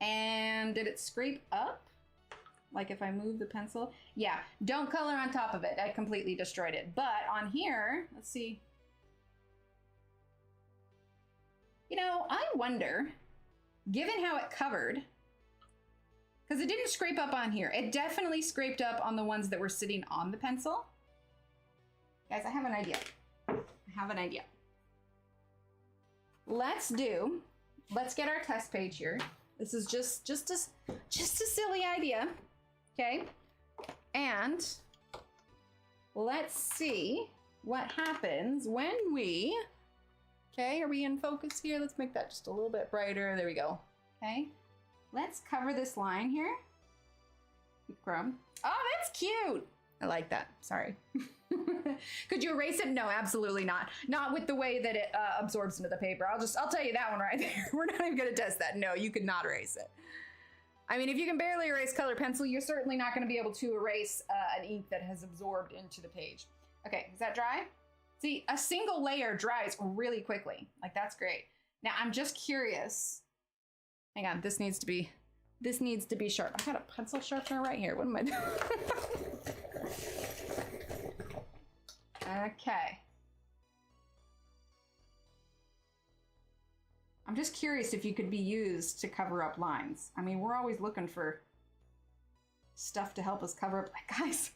And did it scrape up? Like if I move the pencil? Yeah, don't color on top of it. I completely destroyed it. But on here, let's see. You know, I wonder, given how it covered, because it didn't scrape up on here. It definitely scraped up on the ones that were sitting on the pencil. Guys, I have an idea. I have an idea. Let's get our test page here. This is just a silly idea, okay? And let's see what happens when we, okay, are we in focus here? Let's make that just a little bit brighter. There we go, okay? Let's cover this line here with chrome. Oh, that's cute. I like that, sorry. Could you erase it? No, absolutely not. Not with the way that it absorbs into the paper. I'll tell you that one right there. We're not even gonna test that. No, you could not erase it. I mean, if you can barely erase color pencil, you're certainly not gonna be able to erase an ink that has absorbed into the page. Okay, is that dry? See, a single layer dries really quickly. Like, that's great. Now, I'm just curious. Hang on, this needs to be sharp. I got a pencil sharpener right here. What am I doing? Okay. I'm just curious if you could be used to cover up lines. I mean, we're always looking for stuff to help us cover up. Guys,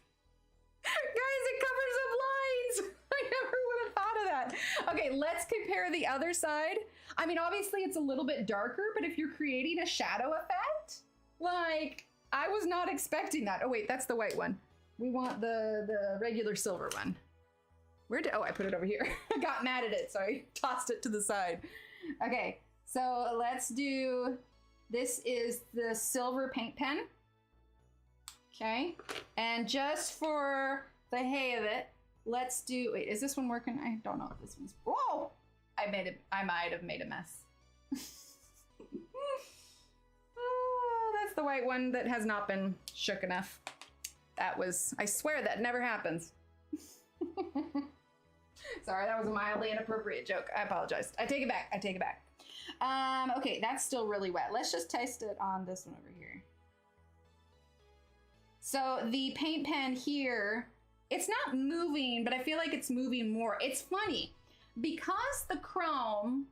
it covers up lines. I never would have thought of that. Okay, let's compare the other side. I mean, obviously it's a little bit darker, but if you're creating a shadow effect, like, I was not expecting that. Oh wait, that's the white one. We want the regular silver one. Oh, I put it over here. I got mad at it, so I tossed it to the side. Okay, so let's do, this is the silver paint pen. Okay, and just for the hay of it, let's do, wait, is this one working? I don't know if this one's, whoa! I might have made a mess. Oh, that's the white one that has not been shook enough. That was, I swear that never happens. Sorry, that was a mildly inappropriate joke. I apologize. I take it back. I take it back. Okay, that's still really wet. Let's just taste it on this one over here. So the paint pen here, it's not moving, but I feel like it's moving more. It's funny because the chrome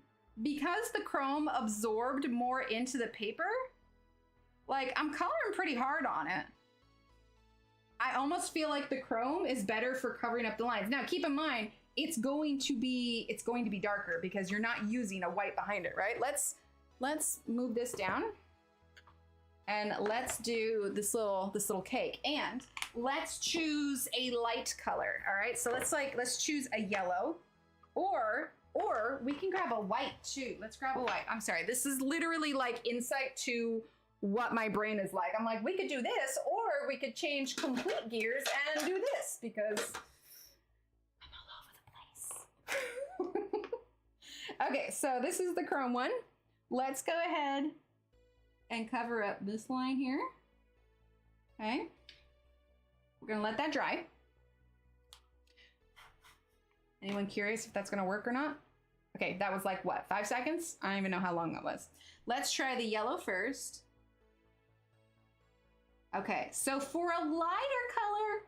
absorbed more into the paper. Like, I'm coloring pretty hard on it. I almost feel like the chrome is better for covering up the lines. Now, keep in mind, it's going to be darker because you're not using a white behind it, right? Let's let's move this down. And let's do this little cake. And let's choose a light color. All right, so let's choose a yellow, or we can grab a white too. Let's grab a white. I'm sorry, this is literally like insight to what my brain is like. I'm like, we could do this, or we could change complete gears and do this, because I'm all over the place. Okay, so this is the chrome one. Let's go ahead and cover up this line here. Okay. We're gonna let that dry. Anyone curious if that's gonna work or not? Okay, that was like what, 5 seconds? I don't even know how long that was. Let's try the yellow first. Okay, so for a lighter color,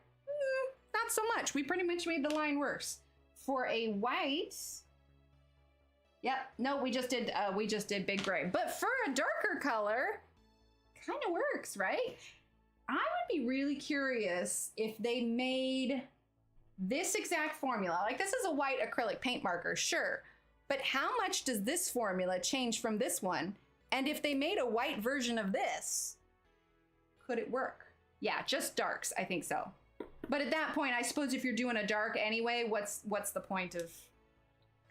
not so much. We pretty much made the line worse. For a white, yep, no, we just did big gray. But for a darker color, kind of works, right? I would be really curious if they made this exact formula. Like, this is a white acrylic paint marker, sure. But how much does this formula change from this one? And if they made a white version of this, could it work? Yeah, just darks, I think so. But at that point, I suppose if you're doing a dark anyway, what's the point of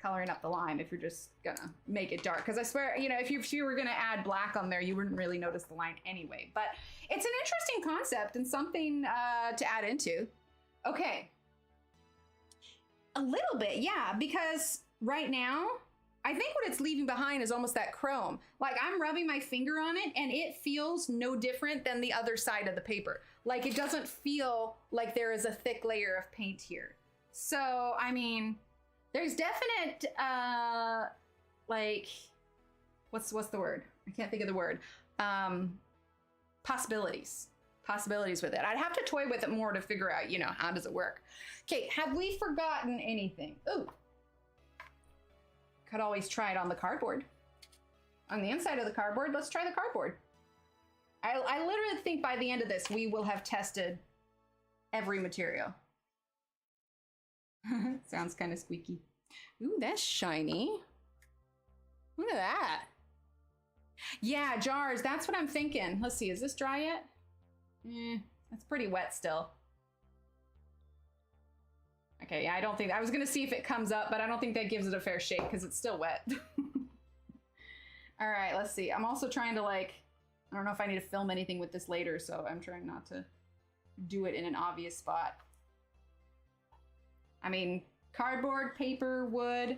coloring up the line if you're just gonna make it dark? Because I swear, you know, if you were gonna add black on there, you wouldn't really notice the line anyway. But it's an interesting concept and something to add into. Okay. A little bit, yeah, because right now, I think what it's leaving behind is almost that chrome. Like, I'm rubbing my finger on it and it feels no different than the other side of the paper. Like, it doesn't feel like there is a thick layer of paint here. So, I mean, there's definite, like, what's the word? I can't think of the word. Possibilities with it. I'd have to toy with it more to figure out, you know, how does it work? Okay, have we forgotten anything? Ooh. Could always try it on the cardboard. On the inside of the cardboard, let's try the cardboard. I literally think by the end of this, we will have tested every material. Sounds kind of squeaky. Ooh, that's shiny. Look at that. Yeah, jars, that's what I'm thinking. Let's see, is this dry yet? It's pretty wet still. Okay, yeah, I don't think, I was gonna see if it comes up, but I don't think that gives it a fair shake because it's still wet. All right, let's see. I'm also trying to, like, I don't know if I need to film anything with this later, so I'm trying not to do it in an obvious spot. I mean, cardboard, paper, wood,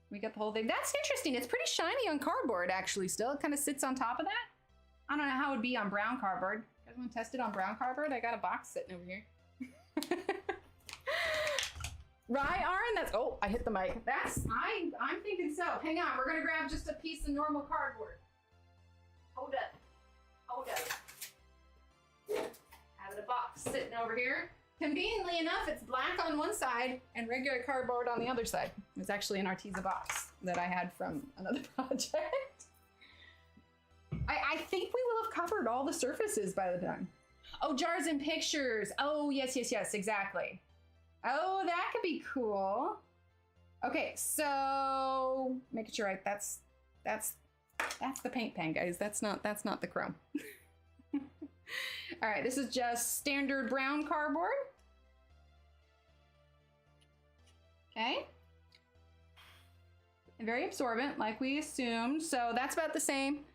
we got the whole thing. That's interesting. It's pretty shiny on cardboard, actually, still. It kind of sits on top of that. I don't know how it would be on brown cardboard. You guys want to test it on brown cardboard? I got a box sitting over here. Right, Aaron? That's, oh, I hit the mic. I'm thinking so. Hang on, we're gonna grab just a piece of normal cardboard. Hold up. Have a box sitting over here. Conveniently enough, it's black on one side and regular cardboard on the other side. It's actually an Arteza box that I had from another project. I think we will have covered all the surfaces by the time. Oh, jars and pictures. Oh, yes, exactly. Oh, that could be cool. Okay, so making sure that's the paint pen, guys. That's not the chrome. All right, this is just standard brown cardboard. Okay. And very absorbent, like we assumed. So that's about the same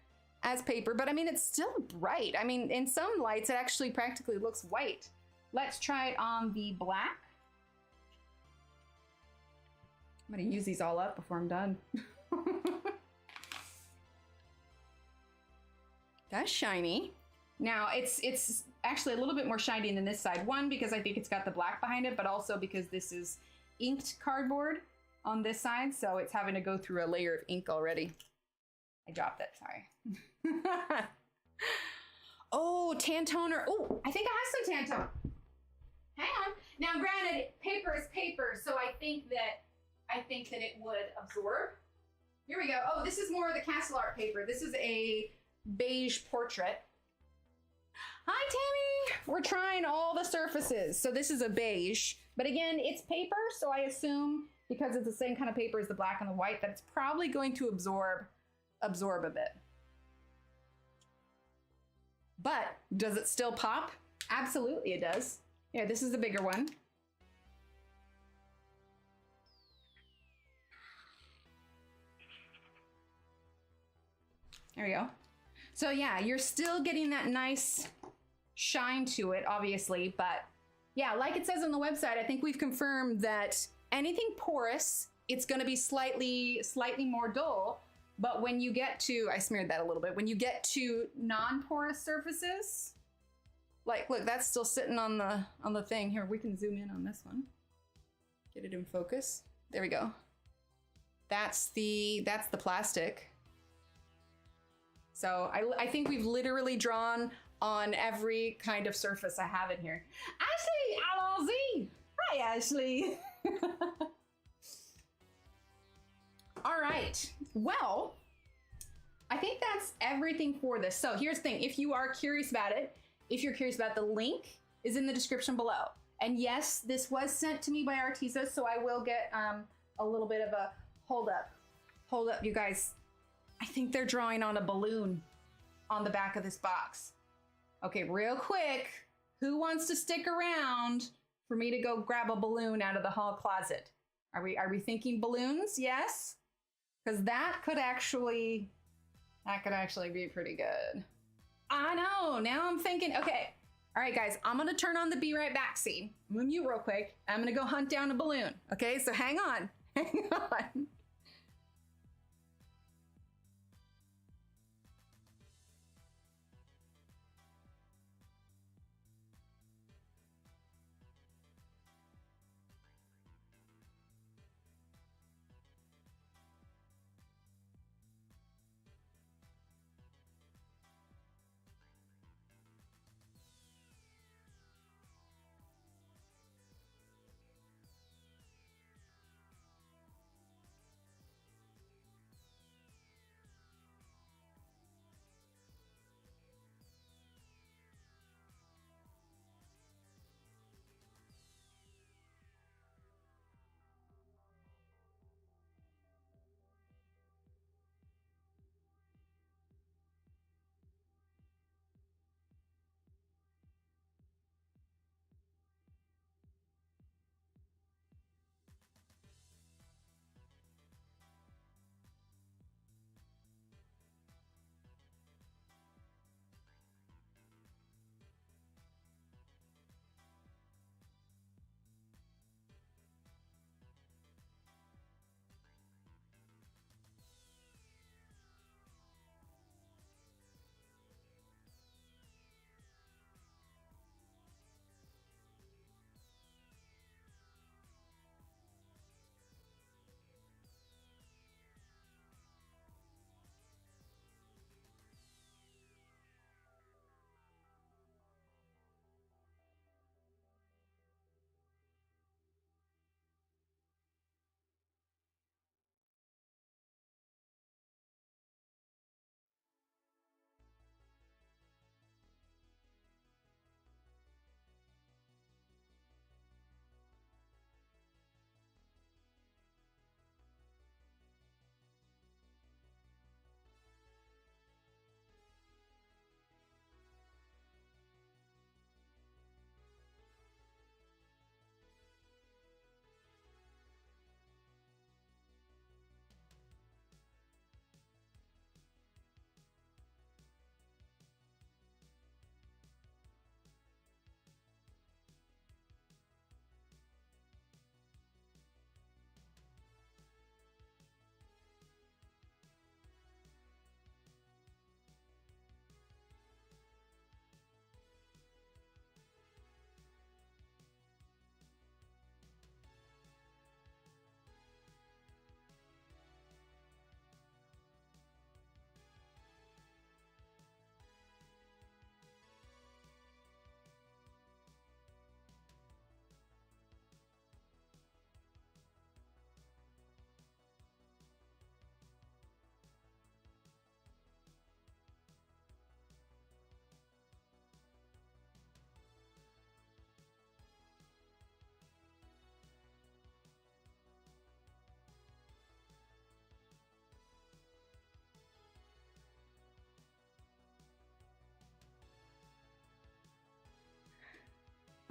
as paper, but I mean, it's still bright. I mean, in some lights, it actually practically looks white. Let's try it on the black. I'm gonna use these all up before I'm done. That's shiny. Now it's actually a little bit more shiny than this side. One, because I think it's got the black behind it, but also because this is inked cardboard on this side, so it's having to go through a layer of ink already. I dropped it, sorry. Oh, tan toner. Oh, I think I have some tan toner. Hang on. Now, granted, paper is paper, so I think that it would absorb. Here we go. Oh, this is more of the Castle Art paper. This is a beige portrait. Hi, Tammy. We're trying all the surfaces. So this is a beige, but again, it's paper. So I assume because it's the same kind of paper as the black and the white, that it's probably going to absorb absorb a bit. But does it still pop? Absolutely it does. Yeah, this is the bigger one. There we go. So yeah, you're still getting that nice shine to it, obviously, but yeah, like it says on the website, I think we've confirmed that anything porous, it's gonna be slightly more dull, but when you get to, I smeared that a little bit, when you get to non-porous surfaces, like, look, that's still sitting on the thing. Here, we can zoom in on this one. Get it in focus. There we go. That's the plastic. So I think we've literally drawn on every kind of surface I have in here. Ashley, allons-y. Hi, Ashley. All right, well, I think that's everything for this. So here's the thing, if you are curious about it, if you're curious about the link is in the description below. And yes, this was sent to me by Arteza, so I will get a little bit of a hold up, you guys. I think they're drawing on a balloon on the back of this box. Okay, real quick, who wants to stick around for me to go grab a balloon out of the hall closet? Are we thinking balloons? Yes? Because that could actually be pretty good. I know, now I'm thinking, okay. All right, guys, I'm gonna turn on the be right back scene. I'm gonna mute real quick. I'm gonna go hunt down a balloon. Okay, so hang on, hang on.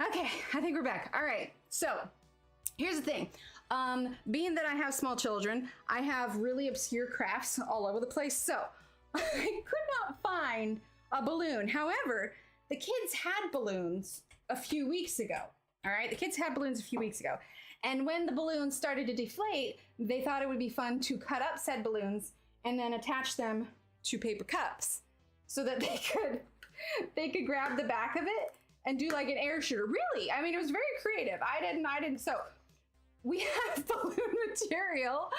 Okay, I think we're back. All right, so here's the thing. Being that I have small children, I have really obscure crafts all over the place. So I could not find a balloon. However, the kids had balloons a few weeks ago. All right, the kids had balloons a few weeks ago. And when the balloons started to deflate, they thought it would be fun to cut up said balloons and then attach them to paper cups so that they could grab the back of it and do like an air shooter. Really? I mean, it was very creative. I didn't. So we have balloon material,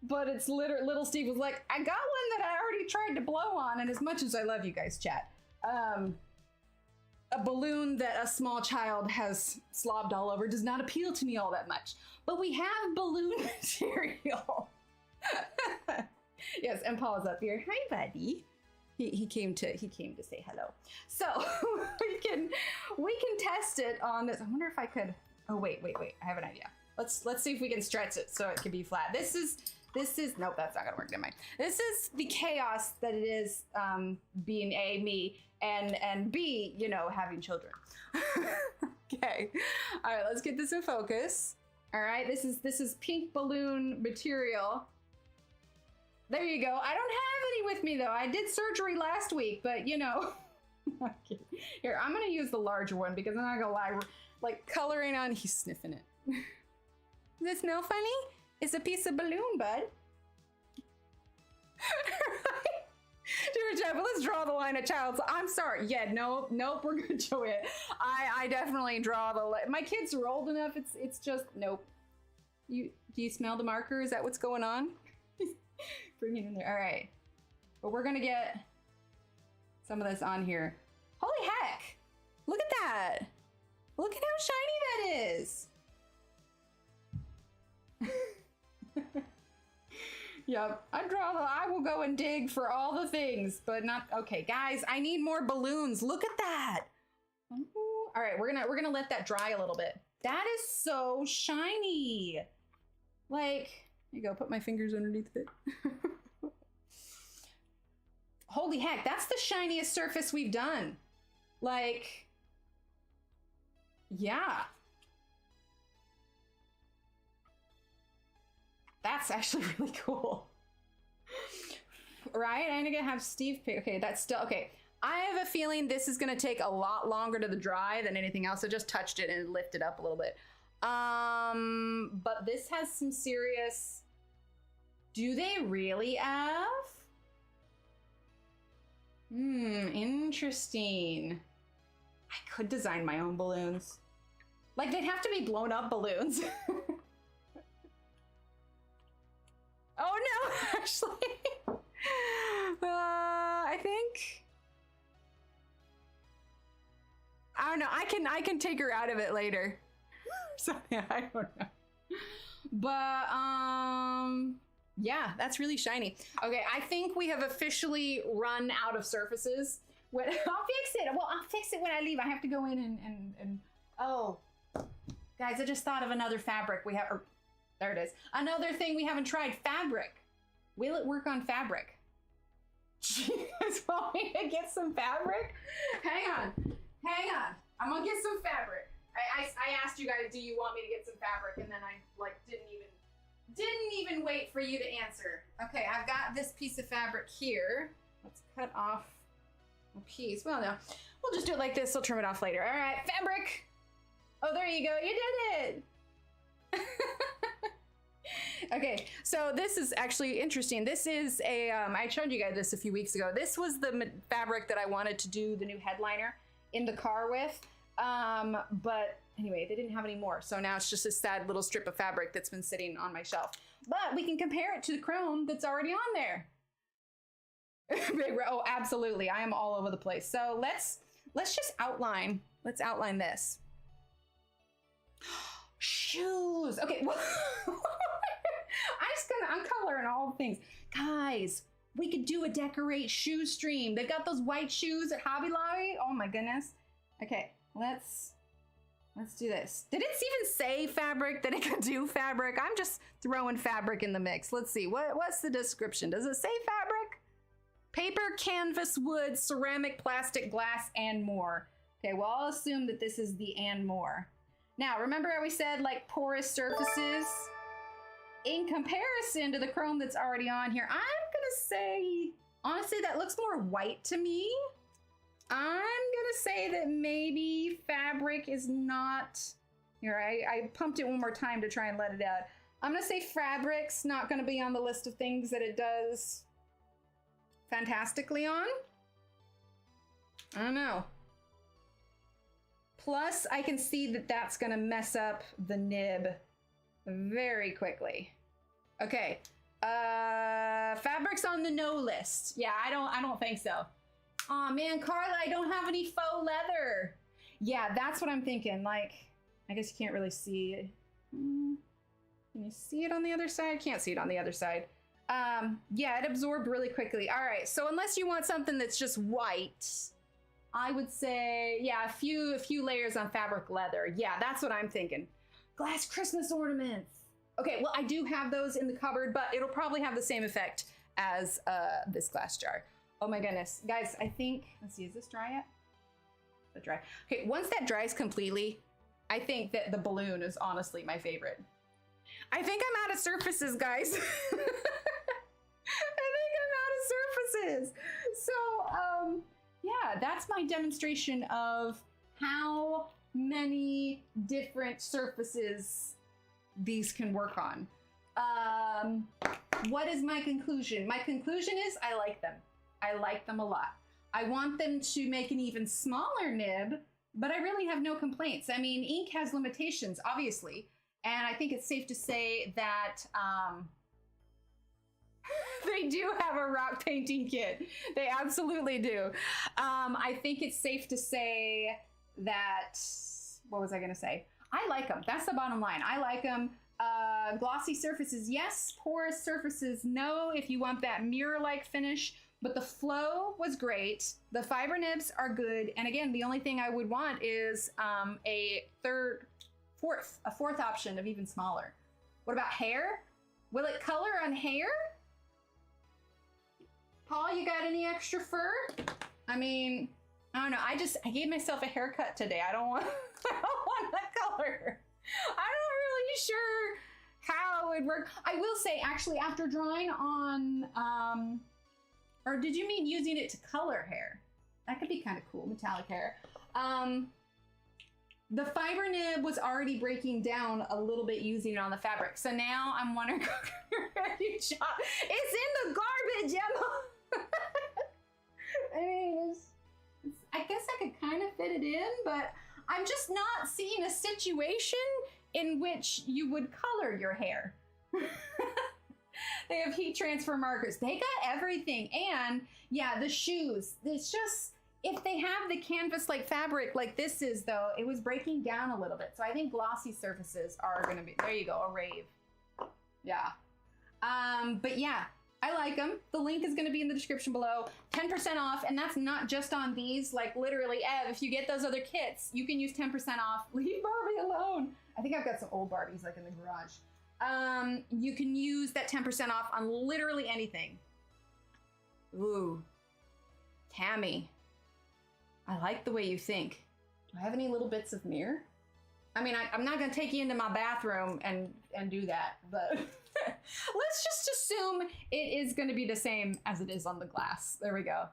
but it's little Steve was like, I got one that I already tried to blow on. And as much as I love you guys, chat, a balloon that a small child has slobbed all over does not appeal to me all that much. But we have balloon material. Yes, and Paul's up here. Hi, buddy. He came to say hello. So we can test it on this. I wonder if I could. Oh wait. I have an idea. Let's see if we can stretch it so it can be flat. This is nope, that's not gonna work. Never mind. This is the chaos that it is being A, me, and B, you know, having children. Okay. All right, let's get this in focus. All right, this is pink balloon material. There you go. I don't have any with me though. I did surgery last week, but you know. Okay. Here, I'm gonna use the larger one because I'm not gonna lie. Like coloring on, he's sniffing it. Does it smell funny? It's a piece of balloon, bud. Dear Jeff, let's draw the line at child's. I'm sorry. Yeah, nope, we're good, Joanne. I definitely draw the line. My kids are old enough. It's just nope. Do you smell the marker? Is that what's going on? Bring it in there. All right. But we're gonna get some of this on here. Holy heck! Look at that. Look at how shiny that is. Yep, I will go and dig for all the things, but not okay, guys. I need more balloons. Look at that. Ooh. All right, we're gonna let that dry a little bit. That is so shiny. Like, here you go. Put my fingers underneath it. Holy heck, that's the shiniest surface we've done. Like, yeah. That's actually really cool. Right? I'm gonna have Steve pick. Okay, that's still okay. I have a feeling this is gonna take a lot longer to dry than anything else. I just touched it and lifted up a little bit. But this has some serious. Do they really have? Interesting. I could design my own balloons. Like, they'd have to be blown up balloons. Oh no, actually. I think. I don't know. I can take her out of it later. So yeah, I don't know. But yeah, that's really shiny. Okay, I think we have officially run out of surfaces. I'll fix it. Well, I'll fix it when I leave. I have to go in and oh, guys, I just thought of another fabric we have. There it is. Another thing we haven't tried, fabric. Will it work on fabric? You guys want me to get some fabric? Hang on. I'm gonna get some fabric. I asked you guys, do you want me to get some fabric? And then I like didn't even wait for you to answer. Okay, I've got this piece of fabric here. Let's cut off a piece. Well, no, we'll just do it like this. We'll trim it off later. All right, fabric. Oh, there you go. You did it. Okay, so this is actually interesting. This is a, I showed you guys this a few weeks ago. This was the fabric that I wanted to do the new headliner in the car with. But anyway, they didn't have any more. So now it's just a sad little strip of fabric that's been sitting on my shelf. But we can compare it to the chrome that's already on there. Oh, absolutely. I am all over the place. So let's just outline. Let's outline this. Shoes. Okay. Well, I'm coloring all the things. Guys, we could do a decorate shoe stream. They've got those white shoes at Hobby Lobby. Oh my goodness. Okay, let's do this. Did it even say fabric, that it could do fabric? I'm just throwing fabric in the mix. Let's see, what's the description? Does it say fabric? Paper, canvas, wood, ceramic, plastic, glass, and more. Okay, well, I'll assume that this is the and more. Now, remember how we said like porous surfaces? In comparison to the chrome that's already on here, I'm gonna say, honestly, that looks more white to me. I'm gonna say that maybe fabric is not, here, I pumped it one more time to try and let it out. I'm gonna say fabric's not gonna be on the list of things that it does fantastically on. I don't know. Plus, I can see that that's gonna mess up the nib very quickly. Okay, fabric's on the no list. Yeah, I don't think so. Aw, man, Carla, I don't have any faux leather. Yeah, that's what I'm thinking. Like, I guess you can't really see it. Can you see it on the other side? Can't see it on the other side. Yeah, it absorbed really quickly. All right, so unless you want something that's just white, I would say, yeah, a few layers on fabric leather. Yeah, that's what I'm thinking. Glass Christmas ornaments. Okay, well, I do have those in the cupboard, but it'll probably have the same effect as this glass jar. Oh my goodness. Guys, I think, let's see, is this dry yet? Is it dry? Okay, once that dries completely, I think that the balloon is honestly my favorite. I think I'm out of surfaces, guys. I think I'm out of surfaces. So, yeah, that's my demonstration of how many different surfaces these can work on. What is my conclusion? My conclusion is I like them. I like them a lot. I want them to make an even smaller nib, but I really have no complaints. I mean, ink has limitations, obviously, and I think it's safe to say that they do have a rock painting kit. They absolutely do. I think it's safe to say that, what was I gonna say? I like them. That's the bottom line. I like them. Glossy surfaces, yes. Porous surfaces, no, if you want that mirror-like finish. But the flow was great. The fiber nibs are good. And again, the only thing I would want is a fourth option of even smaller. What about hair? Will it color on hair? Paul, you got any extra fur? I mean, I don't know. I gave myself a haircut today. I don't want that color. I'm not really sure how it would work. I will say, actually, after drawing on, or did you mean using it to color hair? That could be kind of cool, metallic hair. The fiber nib was already breaking down a little bit using it on the fabric. So now I'm wondering, it's in the garbage, Emma. I mean, I guess I could kind of fit it in, but I'm just not seeing a situation in which you would color your hair. They have heat transfer markers. They got everything. And yeah, the shoes. It's just, if they have the canvas like fabric like this is though, it was breaking down a little bit. So I think glossy surfaces are gonna be, there you go, a rave. Yeah. But yeah, I like them. The link is gonna be in the description below. 10% off, and that's not just on these, like literally, Ev, if you get those other kits, you can use 10% off. Leave Barbie alone. I think I've got some old Barbies like in the garage. You can use that 10% off on literally anything. Ooh, Tammy, I like the way you think. Do I have any little bits of mirror? I mean, I'm not gonna take you into my bathroom and do that, but let's just assume it is gonna be the same as it is on the glass. There we go.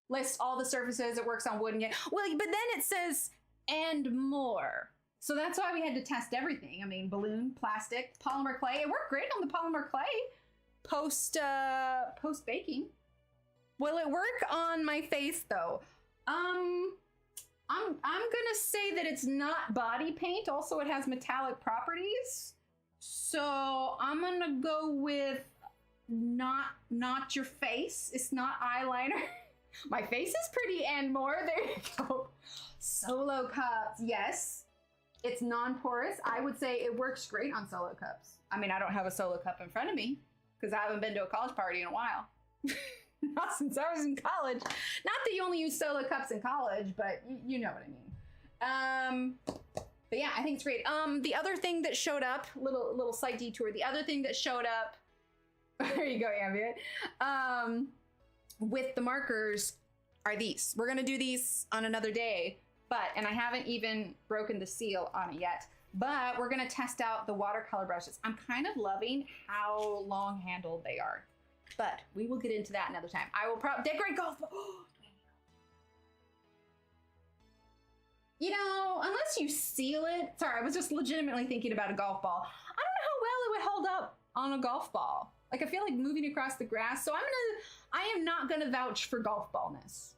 List all the surfaces, it works on wood and well, but then it says, and more. So that's why we had to test everything. I mean, balloon, plastic, polymer clay. It worked great on the polymer clay post baking. Will it work on my face though? I'm gonna say that it's not body paint. Also, it has metallic properties. So I'm gonna go with not your face. It's not eyeliner. My face is pretty and more. There you go. Solo cups, yes. It's non-porous. I would say it works great on solo cups. I mean, I don't have a solo cup in front of me because I haven't been to a college party in a while. Not since I was in college. Not that you only use solo cups in college, but you know what I mean. But yeah, I think it's great. The other thing that showed up, little slight detour. The other thing that showed up, there you go, Ambient, with the markers are these. We're gonna do these on another day. and I haven't even broken the seal on it yet, but we're gonna test out the watercolor brushes. I'm kind of loving how long handled they are, but we will get into that another time. I will probably decorate golf ball. You know, unless you seal it. Sorry, I was just legitimately thinking about a golf ball. I don't know how well it would hold up on a golf ball. Like, I feel like moving across the grass. So I am not gonna vouch for golf ballness.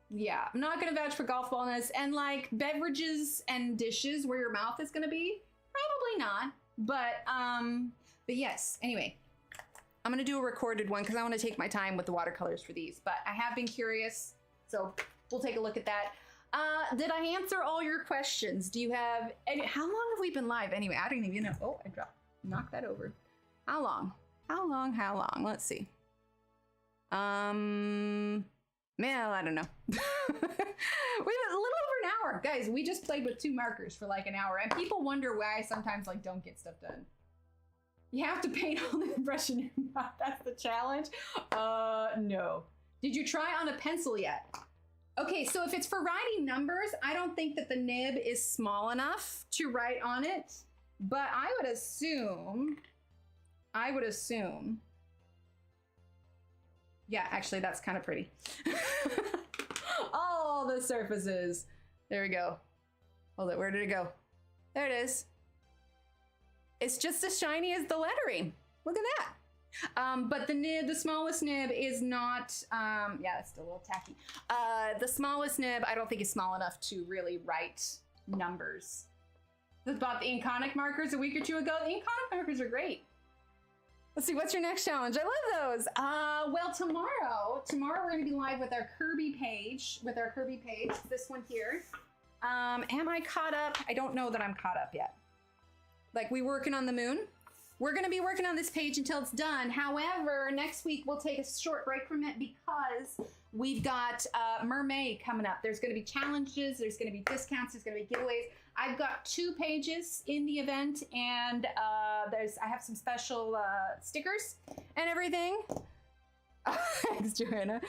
Yeah, I'm not gonna vouch for golf ballness. And like beverages and dishes where your mouth is gonna be, probably not. But yes, anyway, I'm gonna do a recorded one because I wanna take my time with the watercolors for these, but I have been curious. So we'll take a look at that. Did I answer all your questions? Do you have any, how long have we been live? Anyway, I don't even know. Oh, I knocked that over. How long? Let's see. Man, I don't know. We have a little over an hour. Guys, we just played with 2 markers for like an hour, and people wonder why I sometimes like don't get stuff done. You have to paint all the brush in your mouth. That's the challenge. No. Did you try on a pencil yet? Okay, so if it's for writing numbers, I don't think that the nib is small enough to write on it, but I would assume, yeah, actually that's kind of pretty. All the surfaces. There we go. Hold it, where did it go? There it is. It's just as shiny as the lettering. Look at that. But the nib, the smallest nib is not, yeah, it's still a little tacky. The smallest nib, I don't think is small enough to really write numbers. I bought the Inconic markers a week or 2 ago. The Inconic markers are great. Let's see, what's your next challenge? I love those. Well, tomorrow we're gonna be live with our Kirby page, this one here. Am I caught up? I don't know that I'm caught up yet. Like, we working on the moon? We're gonna be working on this page until it's done. However, next week we'll take a short break from it because we've got Mermaid coming up. There's gonna be challenges, there's gonna be discounts, there's gonna be giveaways. I've got 2 pages in the event, and I have some special stickers and everything. Thanks, Joanna.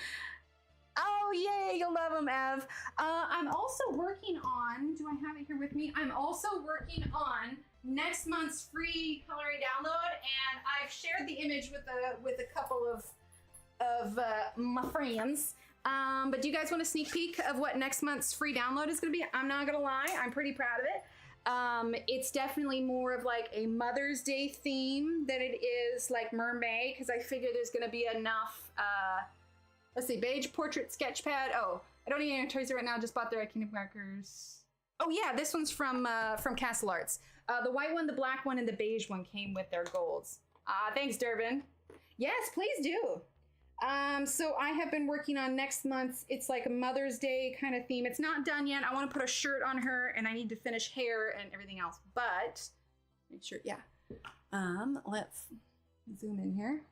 Oh, yay, you'll love them, Ev. I'm also working on, do I have it here with me? I'm also working on next month's free coloring download, and I've shared the image with a couple of my friends. But do you guys want a sneak peek of what next month's free download is going to be? I'm not going to lie, I'm pretty proud of it. It's definitely more of like a Mother's Day theme than it is like Mermaid, because I figure there's going to be enough. Let's see, beige portrait sketch pad. Oh, I don't need any Arteza right now. Just bought their iconic markers. Oh yeah, this one's from Castle Arts. The white one, the black one, and the beige one came with their golds. Thanks, Durbin. Yes, please do. So I have been working on next month's, it's like a Mother's Day kind of theme. It's not done yet. I want to put a shirt on her, and I need to finish hair and everything else, but make sure, yeah. Let's zoom in here.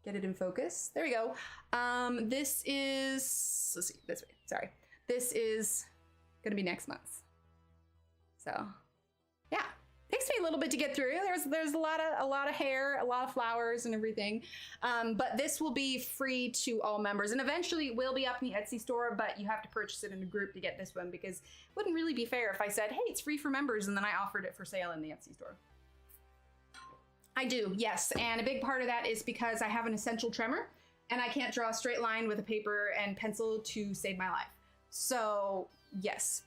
Get it in focus. There we go. This is, let's see, this way, sorry. This is gonna be next month. So, yeah. Takes me a little bit to get through. There's a lot of hair, a lot of flowers and everything. But this will be free to all members, and eventually it will be up in the Etsy store, but you have to purchase it in a group to get this one, because it wouldn't really be fair if I said, hey, it's free for members, and then I offered it for sale in the Etsy store. I do, yes, and a big part of that is because I have an essential tremor, and I can't draw a straight line with a paper and pencil to save my life. So, yes.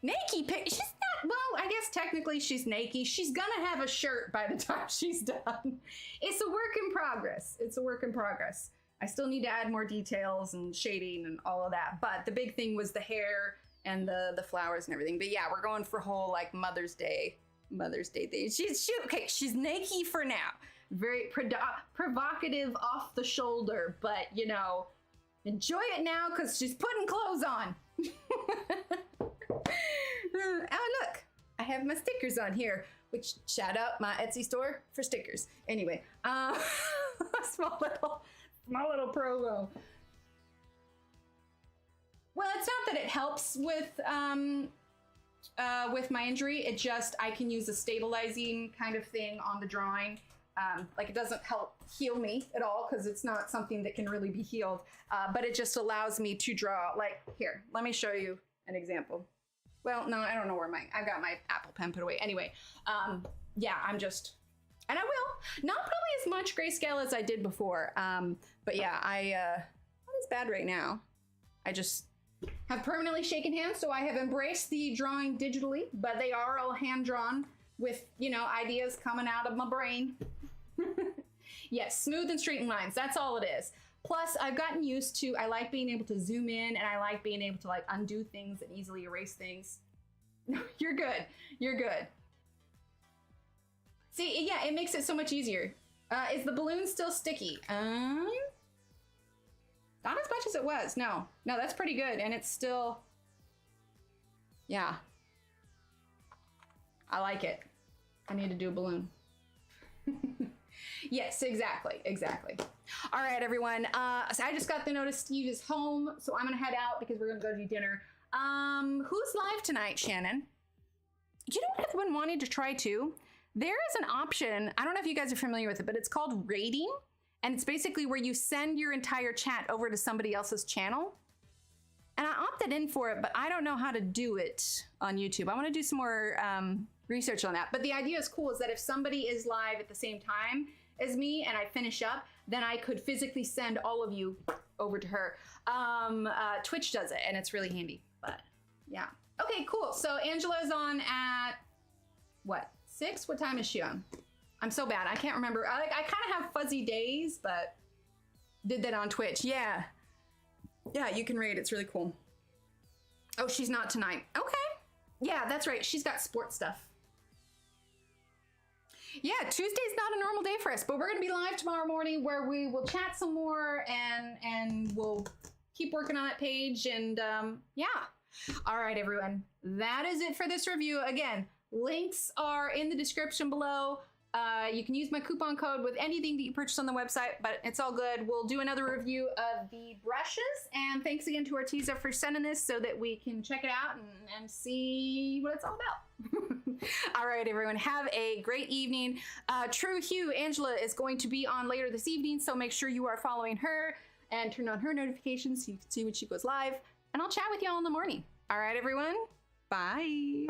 Naked, she's not, well, I guess technically she's naked. She's gonna have a shirt by the time she's done. It's a work in progress. It's a work in progress. I still need to add more details and shading and all of that, but the big thing was the hair and the flowers and everything. But yeah, we're going for whole like Mother's Day thing. She's naked for now. Very provocative off the shoulder, but you know, enjoy it now because she's putting clothes on. Oh look, I have my stickers on here, which shout out my Etsy store for stickers. Anyway, small little promo. Well, it's not that it helps with my injury. It just, I can use a stabilizing kind of thing on the drawing Like it doesn't help heal me at all because it's not something that can really be healed, but it just allows me to draw. Like here, let me show you an example. Well, no, I don't know where I've got my Apple Pen put away. Anyway, yeah, I'm just, and I will, not probably as much grayscale as I did before. But yeah, not as bad right now. I just have permanently shaken hands, so I have embraced the drawing digitally, but they are all hand drawn with, you know, ideas coming out of my brain. Yes, smooth and straight lines, that's all it is. Plus, I've gotten used to, I like being able to zoom in and I like being able to like undo things and easily erase things. You're good, you're good. See, yeah, it makes it so much easier. Is the balloon still sticky? Not as much as it was, no. No, that's pretty good, and it's still, yeah. I like it. I need to do a balloon. Yes, exactly, exactly. All right, everyone. So I just got the notice Steve is home, so I'm gonna head out because we're gonna go to dinner. Who's live tonight, Shannon? You know what I've been wanting to try too? There is an option, I don't know if you guys are familiar with it, but it's called rating. And it's basically where you send your entire chat over to somebody else's channel. And I opted in for it, but I don't know how to do it on YouTube. I want to do some more research on that. But the idea is cool, is that if somebody is live at the same time as me and I finish up, then I could physically send all of you over to her. Twitch does it, and it's really handy. But yeah. Okay, cool. So Angela's on at, what, 6? What time is she on? I'm so bad. I can't remember. I kind of have fuzzy days, but did that on Twitch. Yeah. Yeah, you can rate. It's really cool. Oh, she's not tonight. Okay. Yeah, that's right. She's got sports stuff. Yeah, Tuesday's not a normal day for us, but we're going to be live tomorrow morning where we will chat some more and we'll keep working on that page. And yeah. All right, everyone. That is it for this review. Again, links are in the description below. You can use my coupon code with anything that you purchase on the website, but it's all good. We'll do another review of the brushes, and thanks again to Arteza for sending this so that we can check it out and see what it's all about. All right, everyone, have a great evening. True Hugh, Angela is going to be on later this evening, so make sure you are following her and turn on her notifications so you can see when she goes live, and I'll chat with y'all in the morning. All right, everyone, bye.